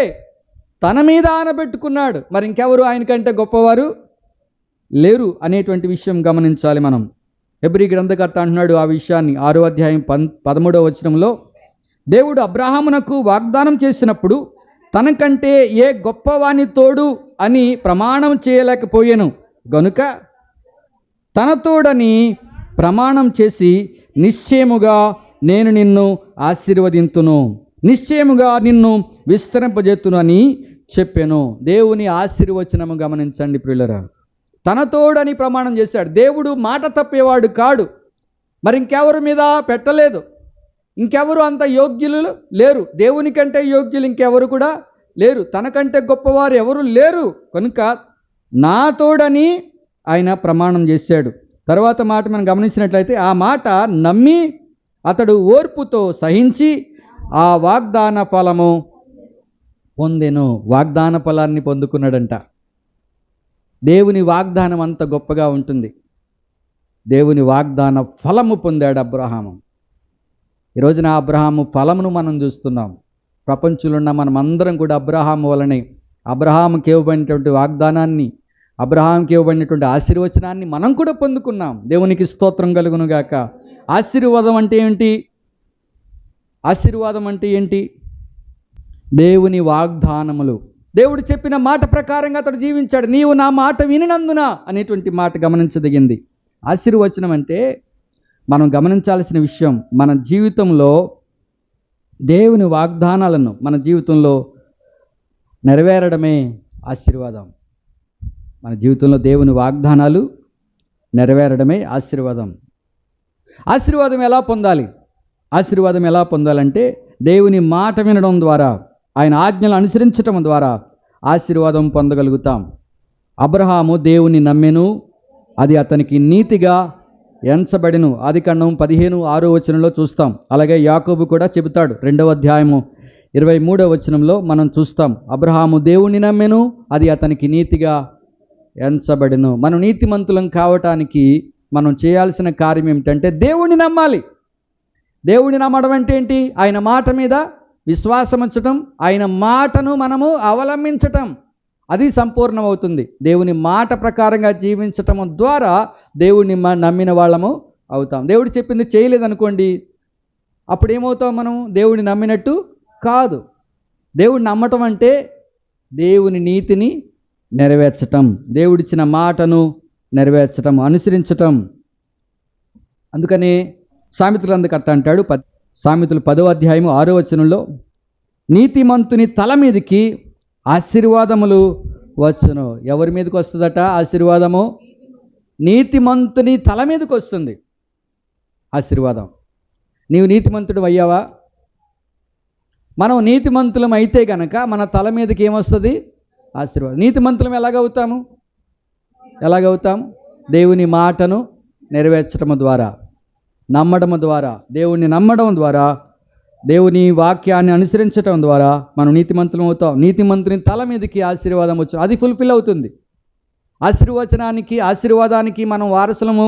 తన మీద ఆనబెట్టుకున్నాడు, మరి ఇంకెవరు ఆయనకంటే గొప్పవారు లేరు అనేటువంటి విషయం గమనించాలి మనం. హెబ్రీ గ్రంథకర్త అంటున్నాడు ఆ విషయాన్ని 6వ అధ్యాయం 13వ వచనంలో, దేవుడు అబ్రహామునకు వాగ్దానం చేసినప్పుడు తనకంటే ఏ గొప్పవాని తోడు అని ప్రమాణం చేయలేకపోయాను గనుక తనతోడని ప్రమాణం చేసి నిశ్చయముగా నేను నిన్ను ఆశీర్వదింతును, నిశ్చయముగా నిన్ను విస్తరింపజేతును అని చెప్పాను. దేవుని ఆశీర్వచనము గమనించండి ప్రియులరా. తనతోడని ప్రమాణం చేశాడు. దేవుడు మాట తప్పేవాడు కాడు. మరి ఇంకెవరి మీద పెట్టలేదు. ఇంకెవరు అంత యోగ్యులు లేరు. దేవుని కంటే యోగ్యులు ఇంకెవరు కూడా లేరు. తనకంటే గొప్పవారు ఎవరు లేరు. కనుక నా తోడని ఆయన ప్రమాణం చేశాడు. తర్వాత మాట మనం గమనించినట్లయితే ఆ మాట నమ్మి అతడు ఓర్పుతో సహించి ఆ వాగ్దాన ఫలము పొందెను. వాగ్దాన ఫలాన్ని పొందుకున్నాడంట. దేవుని వాగ్దానం అంత గొప్పగా ఉంటుంది. దేవుని వాగ్దాన ఫలము పొందాడు అబ్రహాము. ఈరోజున అబ్రహాము ఫలమును మనం చూస్తున్నాం. ప్రపంచంలో ఉన్న మనం అందరం కూడా అబ్రహాము వలనే అబ్రహాముకి ఇవ్వబడినటువంటి వాగ్దానాన్ని, అబ్రహాంకి ఇవ్వబడినటువంటి ఆశీర్వచనాన్ని మనం కూడా పొందుకున్నాం. దేవునికి స్తోత్రం కలుగును గాక. ఆశీర్వాదం అంటే ఏంటి? ఆశీర్వాదం అంటే ఏంటి? దేవుని వాగ్దానములు. దేవుడు చెప్పిన మాట ప్రకారంగా అతడు జీవించాడు. నీవు నా మాట వినినందున అనేటువంటి మాట గమనించదగింది. ఆశీర్వచనం అంటే మనం గమనించాల్సిన విషయం, మన జీవితంలో దేవుని వాగ్దానాలను మన జీవితంలో నెరవేరడమే ఆశీర్వాదం. మన జీవితంలో దేవుని వాగ్దానాలు నెరవేరడమే ఆశీర్వాదం. ఆశీర్వాదం ఎలా పొందాలి? ఆశీర్వాదం ఎలా పొందాలంటే దేవుని మాట వినడం ద్వారా, ఆయన ఆజ్ఞలు అనుసరించడం ద్వారా ఆశీర్వాదం పొందగలుగుతాం. అబ్రహాము దేవుని నమ్మెను, అది అతనికి నీతిగా ఎంచబడెను. ఆదికాండం 15:6 చూస్తాం. అలాగే యాకోబు కూడా చెబుతాడు. 2వ అధ్యాయము 23వ వచనంలో మనం చూస్తాం. అబ్రహాము దేవుని నమ్మెను, అది అతనికి నీతిగా ఎంచబడెను. మనం నీతిమంతులం కావటానికి మనం చేయాల్సిన కార్యం ఏమిటంటే దేవుణ్ణి నమ్మాలి. దేవుణ్ణి నమ్మడం అంటే ఏంటి? ఆయన మాట మీద విశ్వాసం ఉంచటం, ఆయన మాటను మనము అవలంబించటం, అది సంపూర్ణమవుతుంది. దేవుని మాట ప్రకారంగా జీవించటం ద్వారా దేవుడిని నమ్మిన వాళ్ళము అవుతాం. దేవుడు చెప్పింది చేయలేదనుకోండి, అప్పుడు ఏమవుతాం? మనం దేవుడిని నమ్మినట్టు కాదు. దేవుడిని నమ్మటం అంటే దేవుని నీతిని నెరవేర్చటం, దేవుడిచ్చిన మాటను నెరవేర్చటం, అనుసరించటం. అందుకనే సామెతలు అందుకట్ట అంటాడు. సామెతలు 10వ అధ్యాయము 6వ వచనంలో నీతిమంతుని తల మీదకి ఆశీర్వాదములు వచ్చును. ఎవరి మీదకి వస్తుందట ఆశీర్వాదము? నీతిమంతుని తల మీదకి వస్తుంది ఆశీర్వాదం. నీవు నీతిమంతుడు అయ్యావా? మనం నీతిమంతులం అయితే గనక మన తల మీదకి ఏమొస్తుంది? ఆశీర్వాదం. నీతిమంతులం ఎలాగవుతాము? దేవుని మాటను నెరవేర్చడం ద్వారా, నమ్మడం ద్వారా, దేవుణ్ణి నమ్మడం ద్వారా, దేవుని వాక్యాన్ని అనుసరించడం ద్వారా మనం నీతిమంతులం అవుతాం. నీతిమంతుని తల మీదకి ఆశీర్వాదం వచ్చు, అది ఫుల్ఫిల్ అవుతుంది. ఆశీర్వాదానికి మనం వారసులము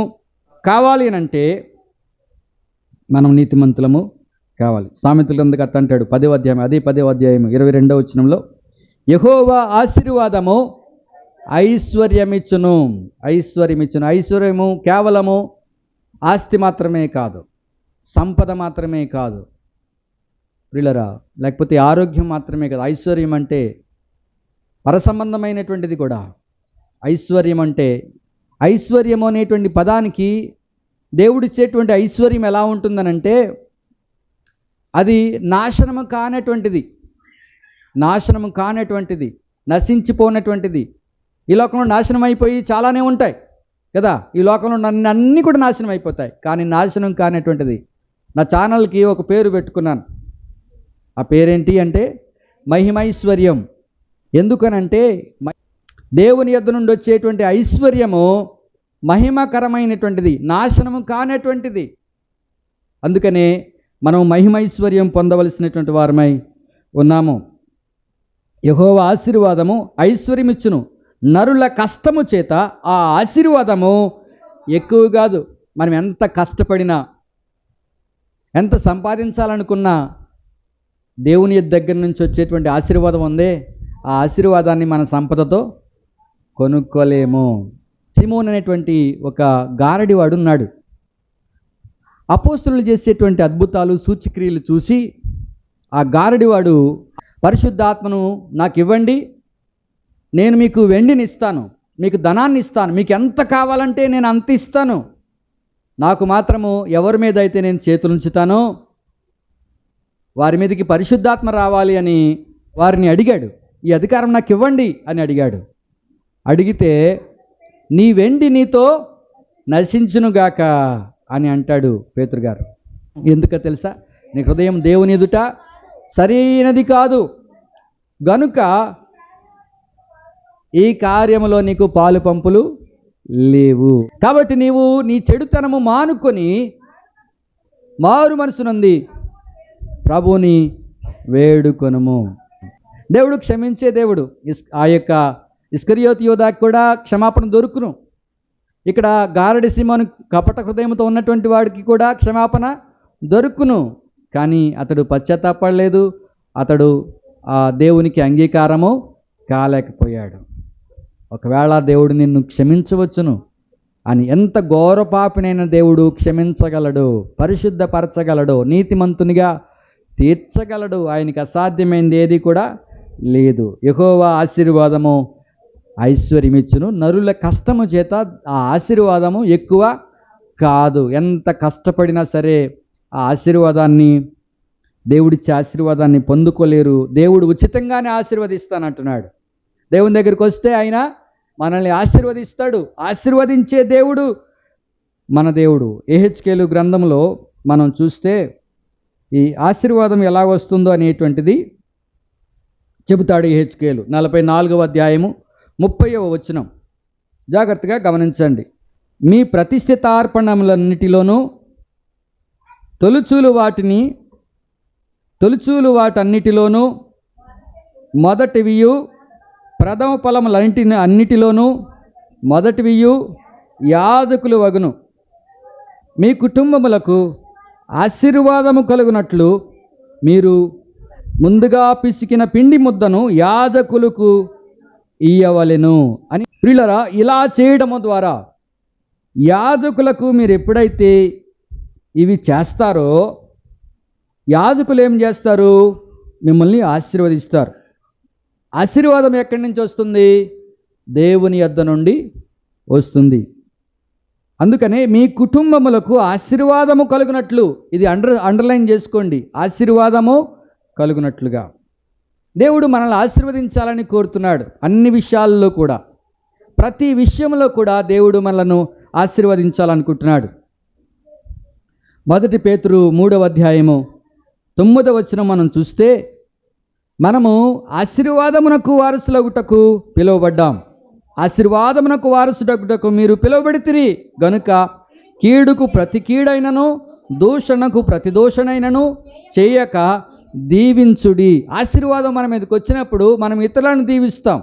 కావాలి అంటే మనం నీతిమంతులము కావాలి. సామెతల గ్రంథం అట్ట అంటాడు. 10వ అధ్యాయం 22వ వచనంలో యెహోవా ఆశీర్వాదము ఐశ్వర్యమిచ్చును. ఐశ్వర్యము కేవలము ఆస్తి మాత్రమే కాదు, సంపద మాత్రమే కాదు ప్రియులరా, లేకపోతే ఆరోగ్యం మాత్రమే కాదు. ఐశ్వర్యం అంటే పరసంబంధమైనటువంటిది కూడా. ఐశ్వర్యము అనేటువంటి పదానికి దేవుడిచ్చేటువంటి ఐశ్వర్యం ఎలా ఉంటుందనంటే అది నాశనము కానటువంటిది, నశించిపోనటువంటిది. ఈ లోకంలో నాశనం అయిపోయి చాలానే ఉంటాయి కదా. ఈ లోకంలో అన్నీ కూడా నాశనం అయిపోతాయి, కానీ నాశనం కానటువంటిది. నా ఛానల్కి ఒక పేరు పెట్టుకున్నాను. ఆ పేరేంటి అంటే మహిమైశ్వర్యం. ఎందుకనంటే దేవుని యొద్ద నుండి వచ్చేటువంటి ఐశ్వర్యము మహిమకరమైనటువంటిది, నాశనము కానటువంటిది. అందుకనే మనం మహిమైశ్వర్యం పొందవలసినటువంటి వారమై ఉన్నాము. యెహోవా ఆశీర్వాదము ఐశ్వర్యమిచ్చును, నరుల కష్టము చేత ఆ ఆశీర్వాదము ఎక్కువ కాదు. మనం ఎంత కష్టపడినా, ఎంత సంపాదించాలనుకున్నా దేవుని దగ్గర నుంచి వచ్చేటువంటి ఆశీర్వాదం ఉందే, ఆ ఆశీర్వాదాన్ని మన సంపదతో కొనుక్కోలేము. సిమోన్ అనేటువంటి ఒక గారడివాడు ఉన్నాడు. అపోస్తలులు చేసేటువంటి అద్భుతాలు సూచక్రియలు చూసి ఆ గారడివాడు పరిశుద్ధాత్మను నాకు ఇవ్వండి, నేను మీకు వెండిని ఇస్తాను, మీకు ధనాన్ని ఇస్తాను, మీకు ఎంత కావాలంటే నేను అంత ఇస్తాను, నాకు మాత్రము ఎవరి మీద అయితే నేను చేతులుంచుతానో వారి మీదకి పరిశుద్ధాత్మ రావాలి అని వారిని అడిగాడు. ఈ అధికారం నాకు ఇవ్వండి అని అడిగాడు. అడిగితే నీ వెండి నీతో నశించునుగాక అని అంటాడు పేతురు గారు. ఎందుకో తెలుసా? నీ హృదయం దేవుని ఎదుట సరైనది కాదు గనుక ఈ కార్యములో నీకు పాలు పంపులు లేవు. కాబట్టి నీవు నీ చెడుతనము మానుకొని మారు మనసునుంది ప్రభువుని వేడుకొనుము. దేవుడు క్షమించే దేవుడు. ఆ యొక్క ఇస్కరియోతు యోధాకు కూడా క్షమాపణ దొరుకును. ఇక్కడ గారడి సీమోను కపట హృదయంతో ఉన్నటువంటి వాడికి కూడా క్షమాపణ దొరుకును. కానీ అతడు పశ్చాత్తాపడలేదు, అతడు ఆ దేవునికి అంగీకారము కాలేకపోయాడు. ఒకవేళ దేవుడు నిన్ను క్షమించవచ్చును అని, ఎంత ఘోర పాపినైన దేవుడు క్షమించగలడు, పరిశుద్ధపరచగలడు, నీతిమంతునిగా తీర్చగలడు. ఆయనకి అసాధ్యమైనది ఏది కూడా లేదు. యెహోవా ఆశీర్వాదము ఐశ్వర్యమిచ్చును, నరుల కష్టము చేత ఆ ఆశీర్వాదము ఎక్కువ కాదు. ఎంత కష్టపడినా సరే ఆ ఆశీర్వాదాన్ని, దేవుడిచ్చే ఆశీర్వాదాన్ని పొందుకోలేరు. దేవుడు ఉచితంగానే ఆశీర్వదిస్తానంటున్నాడు. దేవుని దగ్గరికి వస్తే ఆయన మనల్ని ఆశీర్వదిస్తాడు. ఆశీర్వదించే దేవుడు మన దేవుడు. యెహెజ్కేలు గ్రంథంలో మనం చూస్తే ఈ ఆశీర్వాదం ఎలా వస్తుందో అనేటువంటిది చెబుతాడు యెహెజ్కేలు. 44వ అధ్యాయము 30వ వచనం జాగ్రత్తగా గమనించండి. మీ ప్రతిష్ఠితార్పణములన్నిటిలోనూ తొలుచూలు వాటన్నిటిలోనూ మొదటివియు, ప్రథమ ఫలములన్నిటిలోనూ మొదటివియు యాజకులు వగును. మీ కుటుంబములకు ఆశీర్వాదము కలుగునట్లు మీరు ముందుగా పిసికిన పిండి ముద్దను యాజకులకు ఇయ్యవలెను అని. ప్రియులారా, ఇలా చేయడము ద్వారా యాజకులకు మీరు ఎప్పుడైతే ఇవి చేస్తారో, యాజకులు ఏం చేస్తారు? మిమ్మల్ని ఆశీర్వదిస్తారు. ఆశీర్వాదం ఎక్కడి నుంచి వస్తుంది? దేవుని యొద్ద నుండి వస్తుంది. అందుకనే మీ కుటుంబములకు ఆశీర్వాదము కలుగునట్లు, ఇది అండర్లైన్ చేసుకోండి, ఆశీర్వాదము కలుగునట్లుగా దేవుడు మనల్ని ఆశీర్వదించాలని కోరుతున్నాడు. అన్ని విషయాల్లో కూడా, ప్రతి విషయంలో కూడా దేవుడు మనలను ఆశీర్వదించాలనుకుంటున్నాడు. 1 పేతురు 3వ అధ్యాయము 9వ వచనం మనం చూస్తే, మనము ఆశీర్వాదమునకు వారసులగుటకు పిలువబడ్డాం. ఆశీర్వాదమునకు వారసుడగుటకు మీరు పిలువబడితిరి గనుక కీడుకు ప్రతి కీడైనను దూషణకు ప్రతి దూషణైనను చేయక దీవించుడి. ఆశీర్వాదం మన మీదకి వచ్చినప్పుడు మనం ఇతరులను దీవిస్తాం.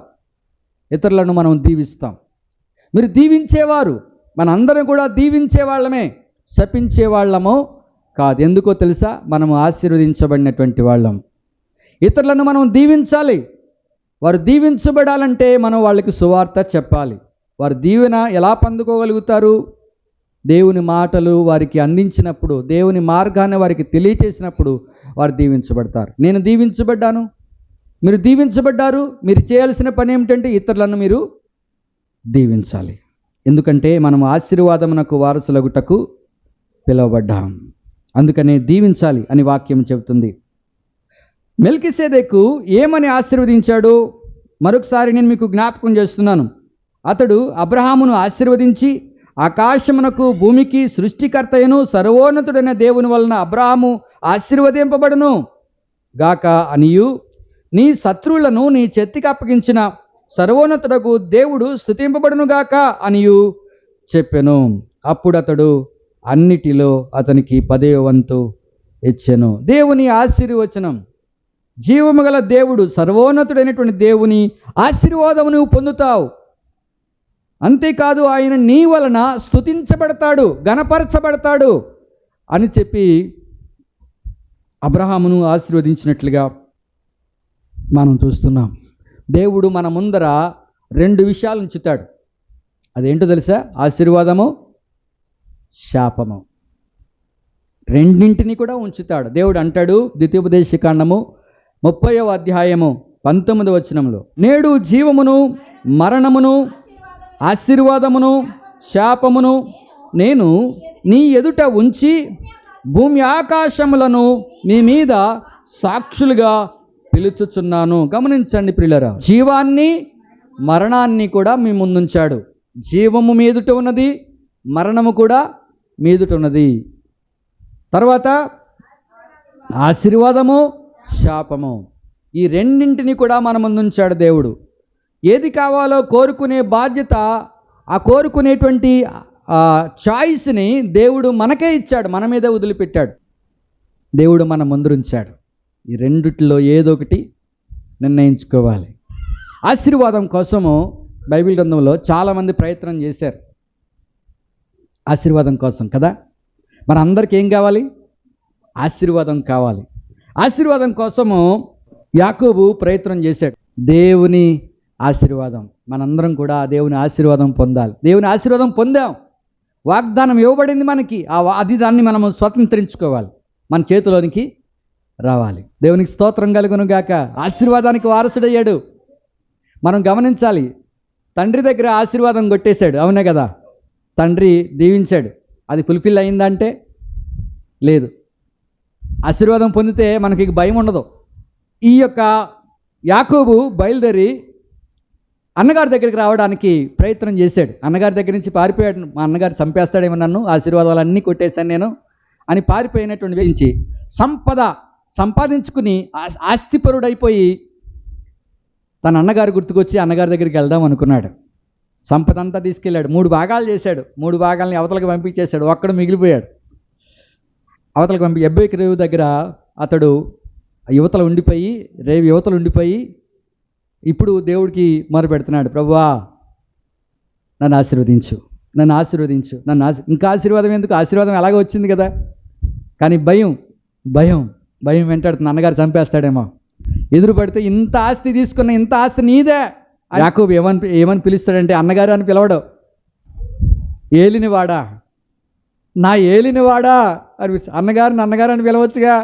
మీరు దీవించేవారు. మనందరం కూడా దీవించే వాళ్ళమే, శపించే వాళ్ళము కాదు. ఎందుకో తెలుసా? మనము ఆశీర్వదించబడినటువంటి వాళ్ళం. ఇతరులను మనం దీవించాలి. వారు దీవించబడాలంటే మనం వాళ్ళకి సువార్త చెప్పాలి. వారు దీవెన ఎలా పొందుకోగలుగుతారు? దేవుని మాటలు వారికి అందించినప్పుడు, దేవుని మార్గాన్ని వారికి తెలియచేసినప్పుడు వారు దీవించబడతారు. నేను దీవించబడ్డాను, మీరు దీవించబడ్డారు. మీరు చేయాల్సిన పని ఏమిటంటే ఇతరులను మీరు దీవించాలి. ఎందుకంటే మనం ఆశీర్వాదమునకు వారసులగుటకు పిలువబడ్డాం. అందుకనే దీవించాలి అని వాక్యం చెబుతుంది. మెల్కీసెదెకు ఏమని ఆశీర్వదించాడు? మరొకసారి నేను మీకు జ్ఞాపకం చేస్తున్నాను. అతడు అబ్రహామును ఆశీర్వదించి, ఆకాశమునకు భూమికి సృష్టికర్తయను సర్వోన్నతుడైన దేవుని వలన అబ్రహాము ఆశీర్వదింపబడును గాక అనియు, నీ శత్రువులను నీ చేతికి అప్పగించిన సర్వోన్నతుడకు దేవుడు స్తుతింపబడును గాక అనియు చెప్పెను. అప్పుడు అతడు అన్నిటిలో అతనికి 10వ వంతు ఇచ్చెను. దేవుని ఆశీర్వచనం, జీవము గల దేవుడు, సర్వోన్నతుడైనటువంటి దేవుని ఆశీర్వాదము నువ్వు పొందుతావు. అంతేకాదు, ఆయన నీ వలన స్తుతించబడతాడు, గణపరచబడతాడు అని చెప్పి అబ్రహామును ఆశీర్వదించినట్లుగా మనం చూస్తున్నాం. దేవుడు మన ముందర 2 విషయాలు ఉంచుతాడు. అదేంటో తెలుసా? ఆశీర్వాదము, శాపము, రెండింటిని కూడా ఉంచుతాడు. దేవుడు అంటాడు ద్వితీయోపదేశకాండము 30వ అధ్యాయము 19వ వచనంలో, నేడు జీవమును మరణమును ఆశీర్వాదమును శాపమును నేను నీ ఎదుట ఉంచి భూమి ఆకాశములను మీ మీద సాక్షులుగా పిలుచుచున్నాను. గమనించండి ప్రియులారా, జీవాన్ని మరణాన్ని కూడా మీ ముందుంచాడు. జీవము మీదుట ఉన్నది, మరణము కూడా మీదుట ఉన్నది. తర్వాత ఆశీర్వాదము శాపము, ఈ రెండింటిని కూడా మన ముందుంచాడు దేవుడు. ఏది కావాలో కోరుకునే బాధ్యత, ఆ కోరుకునేటువంటి చాయిస్ని దేవుడు మనకే ఇచ్చాడు, మన మీదే వదిలిపెట్టాడు. దేవుడు మన ముందుంచాడు. ఈ రెండిట్లో ఏదో ఒకటి నిర్ణయించుకోవాలి. ఆశీర్వాదం కోసము బైబిల్ గ్రంథంలో చాలామంది ప్రయత్నం చేశారు. ఆశీర్వాదం కోసం కదా, మన అందరికీ ఏం కావాలి? ఆశీర్వాదం కావాలి. ఆశీర్వాదం కోసము యాకోబు ప్రయత్నం చేశాడు. దేవుని ఆశీర్వాదం, మనందరం కూడా దేవుని ఆశీర్వాదం పొందాలి. దేవుని ఆశీర్వాదం పొందాం, వాగ్దానం ఇవ్వబడింది మనకి. దాన్ని మనము స్వతంత్రించుకోవాలి, మన చేతిలోనికి రావాలి. దేవునికి స్తోత్రం కలుగును గాక. ఆశీర్వాదానికి వారసుడయ్యాడు. మనం గమనించాలి, తండ్రి దగ్గర ఆశీర్వాదం కొట్టేశాడు, అవునే కదా. తండ్రి దీవించాడు, అది ఫుల్ఫిల్ అయిందంటే లేదు. ఆశీర్వాదం పొందితే మనకి భయం ఉండదు. ఈ యొక్క యాకోబు బయలుదేరి అన్నగారి దగ్గరికి రావడానికి ప్రయత్నం చేశాడు. అన్నగారి దగ్గర నుంచి పారిపోయాడు. మా అన్నగారు చంపేస్తాడేమో, నన్ను ఆశీర్వాదాలన్నీ కొట్టేశాను నేను అని పారిపోయినటువంటి వ్యక్తి సంపద సంపాదించుకుని ఆస్తిపరుడైపోయి తన అన్నగారు గుర్తుకొచ్చి అన్నగారి దగ్గరికి వెళ్దాం అనుకున్నాడు. సంపద అంతా తీసుకెళ్ళాడు, 3 భాగాలు చేశాడు. 3 భాగాలని అవతలకు పంపించేశాడు, ఒక్కడు మిగిలిపోయాడు. అవతలకు ఎబ్బేకి రేవు దగ్గర అతడు యువతలు ఉండిపోయి, రేవు యువతలు ఉండిపోయి ఇప్పుడు దేవుడికి మొరపెడుతున్నాడు, ప్రభువా నన్ను ఆశీర్వదించు, నన్ను ఆశీర్వదించు, ఇంకా ఆశీర్వాదం ఎందుకు? ఆశీర్వాదం అలాగే వచ్చింది కదా. కానీ భయం వెంటాడుతుంది, అన్నగారు చంపేస్తాడేమో. ఎదురు పడితే ఇంత ఆస్తి తీసుకున్న, ఇంత ఆస్తి నీదే. యాకోబు ఏమని పిలుస్తాడంటే, అన్నగారు అని పిలవడు, ఏలినవాడా, నా ఏలినవాడా అని. అన్నగారు అని పిలవచ్చుగా.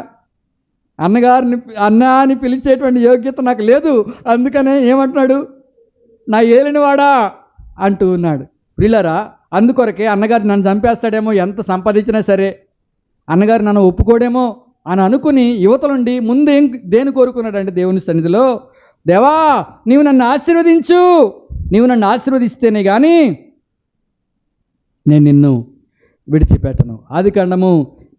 అన్నగారిని అన్న అని పిలిచేటువంటి యోగ్యత నాకు లేదు, అందుకనే ఏమంటున్నాడు, నా ఏలినవాడా అంటూ ఉన్నాడు. ప్రియులారా, అందుకొరకే అన్నగారు నన్ను చంపేస్తాడేమో, ఎంత సంపాదించినా సరే అన్నగారు నన్ను ఒప్పుకోడేమో అని అనుకుని యువతలుండి ముందు దేని కోరుకున్నాడంటే దేవుని సన్నిధిలో, దేవా నీవు నన్ను ఆశీర్వదించు, నీవు నన్ను ఆశీర్వదిస్తేనే కానీ నేను నిన్ను విడిచిపెట్టను. ఆదికాండము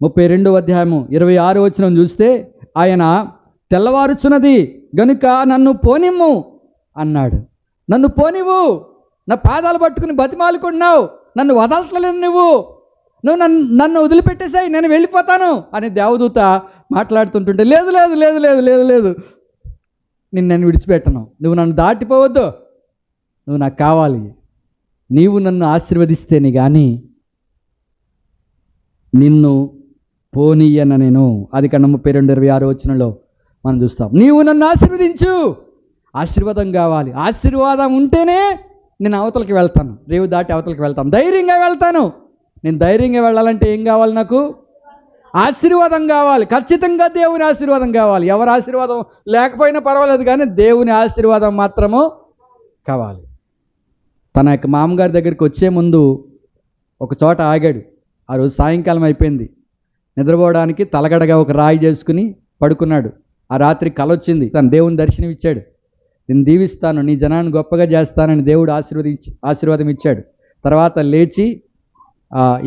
32వ అధ్యాయము 26వ వచనం చూస్తే, ఆయన తెల్లవారుచున్నది గనుక నన్ను పోనిమ్ము అన్నాడు. నన్ను పోనివ్వు, నా పాదాలు పట్టుకుని బతిమాలుకున్నావు, నన్ను వదలట్లేదు, నువ్వు నన్ను వదిలిపెట్టేసాయి, నేను వెళ్ళిపోతాను అని దేవదూత మాట్లాడుతుంటుంటే, లేదు లేదు లేదు లేదు లేదు లేదు నేను విడిచిపెట్టను, నువ్వు నన్ను దాటిపోవద్దు, నువ్వు నాకు కావాలి, నీవు నన్ను ఆశీర్వదిస్తేనే కానీ నిన్ను పోనీయన నేను. ఆదికాండం 32:26 వచనంలో మనం చూస్తాం, నీవు నన్ను ఆశీర్వదించు. ఆశీర్వాదం కావాలి, ఆశీర్వాదం ఉంటేనే నేను అవతలకి వెళ్తాను, రేవు దాటి అవతలకి వెళ్తాను, ధైర్యంగా వెళ్తాను. నేను ధైర్యంగా వెళ్ళాలంటే ఏం కావాలి? నాకు ఆశీర్వాదం కావాలి, ఖచ్చితంగా దేవుని ఆశీర్వాదం కావాలి. ఎవరి ఆశీర్వాదం లేకపోయినా పర్వాలేదు, కానీ దేవుని ఆశీర్వాదం మాత్రము కావాలి. తన యొక్క మామగారి దగ్గరికి వచ్చే ముందు ఒక చోట ఆగాడు. ఆ రోజు సాయంకాలం అయిపోయింది, నిద్రపోవడానికి తలగడగా ఒక రాయి చేసుకుని పడుకున్నాడు. ఆ రాత్రి కల వచ్చింది, తను దేవుని దర్శనం ఇచ్చాడు, నేను దీవిస్తాను, నీ జనాన్ని గొప్పగా చేస్తానని దేవుడు ఆశీర్వాదం ఇచ్చాడు. తర్వాత లేచి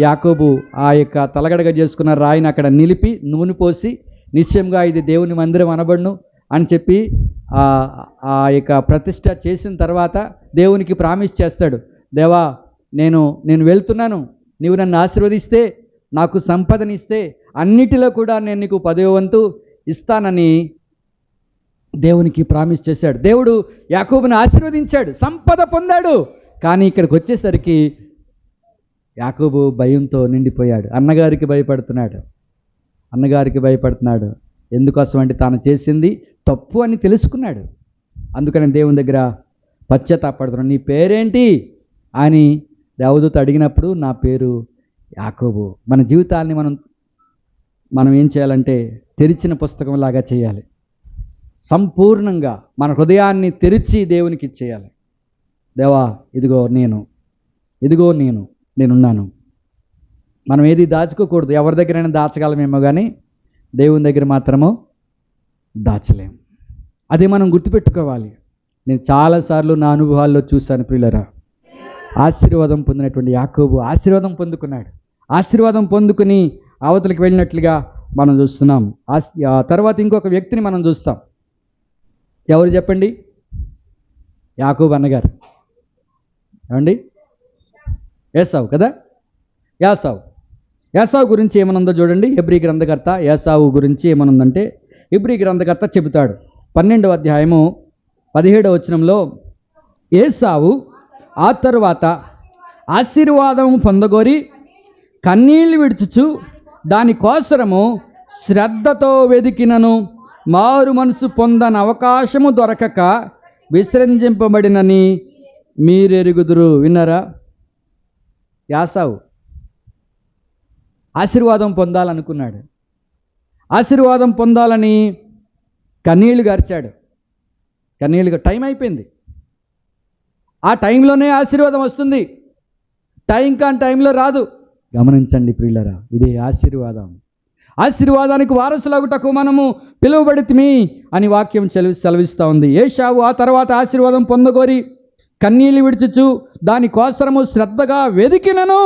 యాకోబు ఆ యొక్క తలగడగా చేసుకున్న రాయిని అక్కడ నిలిపి నూనె పోసి, నిశ్చయంగా ఇది దేవుని మందిరం అనబడును అని చెప్పి ఆ యొక్క ప్రతిష్ట చేసిన తర్వాత దేవునికి ప్రామిస్ చేస్తాడు, దేవా నేను వెళ్తున్నాను, నీవు నన్ను ఆశీర్వదిస్తే, నాకు సంపదనిస్తే, అన్నిటిలో కూడా నేను నీకు 10వ వంతు ఇస్తానని దేవునికి ప్రామిస్ చేశాడు. దేవుడు యాకోబుని ఆశీర్వదించాడు, సంపద పొందాడు. కానీ ఇక్కడికి వచ్చేసరికి యాకోబు భయంతో నిండిపోయాడు, అన్నగారికి భయపడుతున్నాడు. ఎందుకోసం అంటే తాను చేసింది తప్పు అని తెలుసుకున్నాడు. అందుకని దేవుని దగ్గర పశ్చాత్తాపడుతున్నాడు. నీ పేరేంటి అని దేవదూత అడిగినప్పుడు, నా పేరు యాకోబు. మన జీవితాన్ని మనం ఏం చేయాలంటే తెరిచిన పుస్తకంలాగా చేయాలి. సంపూర్ణంగా మన హృదయాన్ని తెరిచి దేవునికి ఇచ్చేయాలి. దేవా ఇదిగో నేను ఇదిగో నేనున్నాను. మనం ఏది దాచుకోకూడదు. ఎవరి దగ్గరైనా దాచగలమేమో కానీ దేవుని దగ్గర మాత్రము దాచలేం. అదే మనం గుర్తుపెట్టుకోవాలి. నేను చాలాసార్లు నా అనుభవాల్లో చూశాను ప్రియులరా. ఆశీర్వాదం పొందినటువంటి యాకోబు ఆశీర్వాదం పొందుకున్నాడు. ఆశీర్వాదం పొందుకుని అవతలికి వెళ్ళినట్లుగా మనం చూస్తున్నాం. ఆ తర్వాత ఇంకొక వ్యక్తిని మనం చూస్తాం. ఎవరు చెప్పండి? యాకోబు అన్నగారు. ఏమండి? ఏసావు కదా. ఏసావు గురించి ఏమనుందో చూడండి. హెబ్రీ గ్రంథకర్త ఏసావు గురించి ఏమనుందంటే, హెబ్రీ గ్రంథకర్త చెబుతాడు 12వ అధ్యాయము 17వ వచనంలో, ఏసావు ఆ తరువాత ఆశీర్వాదం పొందగోరి కన్నీళ్లు విడుచుచు దానికోసరము శ్రద్ధతో వెదికినను మారు మనసు పొందని అవకాశము దొరకక విసర్జింపబడినని మీరెరుగుదురు. విన్నారా? యాసావు ఆశీర్వాదం పొందాలనుకున్నాడు. ఆశీర్వాదం పొందాలని కన్నీళ్లు గార్చాడు. టైం అయిపోయింది. ఆ టైంలోనే ఆశీర్వాదం వస్తుంది. టైం కాని టైంలో రాదు. గమనించండి ప్రియులరా, ఇదే ఆశీర్వాదం. ఆశీర్వాదానికి వారసులగుటకు మనము పిలువబడితిమి అని వాక్యం సెలవిస్తూ ఉంది. ఏశావు ఆ తర్వాత ఆశీర్వాదం పొందగోరి కన్నీళ్లు విడుచుచు దానికోసరము శ్రద్ధగా వెదికినను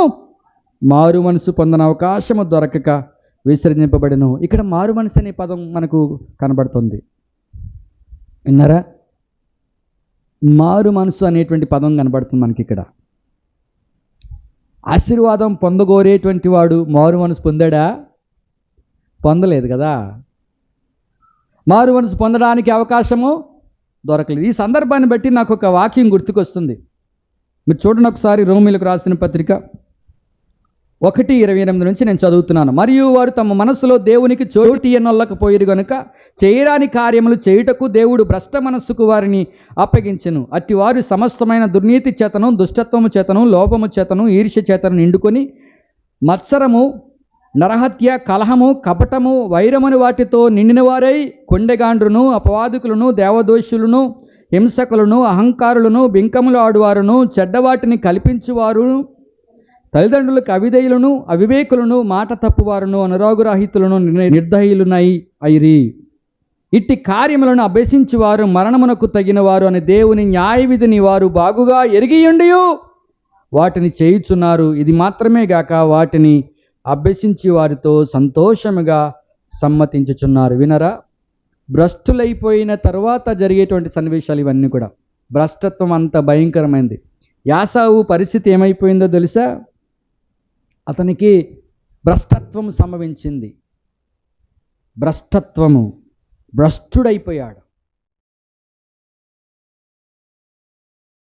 మారు మనసు పొందని అవకాశము దొరకక విసర్జింపబడెను. ఇక్కడ మారు మనసు అనే పదం మనకు కనబడుతుంది. విన్నారా? మారు మనసు అనేటువంటి పదం కనబడుతుంది మనకి ఇక్కడ. ఆశీర్వాదం పొందగోరేటువంటి వాడు మారు మనసు పొందాడా? పొందలేదు కదా. మారు మనసు పొందడానికి అవకాశము దొరకలేదు. ఈ సందర్భాన్ని బట్టి నాకు ఒక వాక్యం గుర్తుకొస్తుంది. మీరు చూడండి ఒకసారి. రోమీయులకు రాసిన పత్రిక 1:28 నుంచి నేను చదువుతున్నాను. మరియు వారు తమ మనస్సులో దేవునికి చోటియనొల్లకపోయిరు గనుక చేయరాని కార్యములు చేయుటకు దేవుడు భ్రష్ట మనస్సుకు వారిని అప్పగించెను. అట్టి వారు సమస్తమైన దుర్నీతి చేతను, దుష్టత్వము చేతను, లోభము చేతను, ఈర్ష్య చేతను నిండుకొని మత్సరము, నరహత్య, కలహము, కపటము, వైరముని వాటితో నిండిన వారై కొండెగాండ్రును, అపవాదికులను, దేవదోషులను, హింసకులను, అహంకారులను, బింకములు ఆడువారును, చెడ్డవాటిని కల్పించువారు, తల్లిదండ్రులకు అవిధేయులను, అవివేకులను, మాట తప్పువారును, అనురాగురాహితులను, నిర్దయులునై అయిరి. ఇట్టి కార్యములను అభ్యసించువారు మరణమునకు తగిన వారు అని దేవుని న్యాయ విధిని వారు బాగుగా ఎరిగియుండియు వాటిని చేయుచున్నారు. ఇది మాత్రమే గాక వాటిని అభ్యసించి వారితో సంతోషముగా సమ్మతించుచున్నారు. వినరా? భ్రష్టులైపోయిన తర్వాత జరిగేటువంటి సన్నివేశాలు ఇవన్నీ కూడా. భ్రష్టత్వం అంత భయంకరమైంది. యాసావు పరిస్థితి ఏమైపోయిందో తెలుసా? అతనికి భ్రష్టత్వం సంభవించింది. భ్రష్టత్వము, భ్రష్టుడైపోయాడు.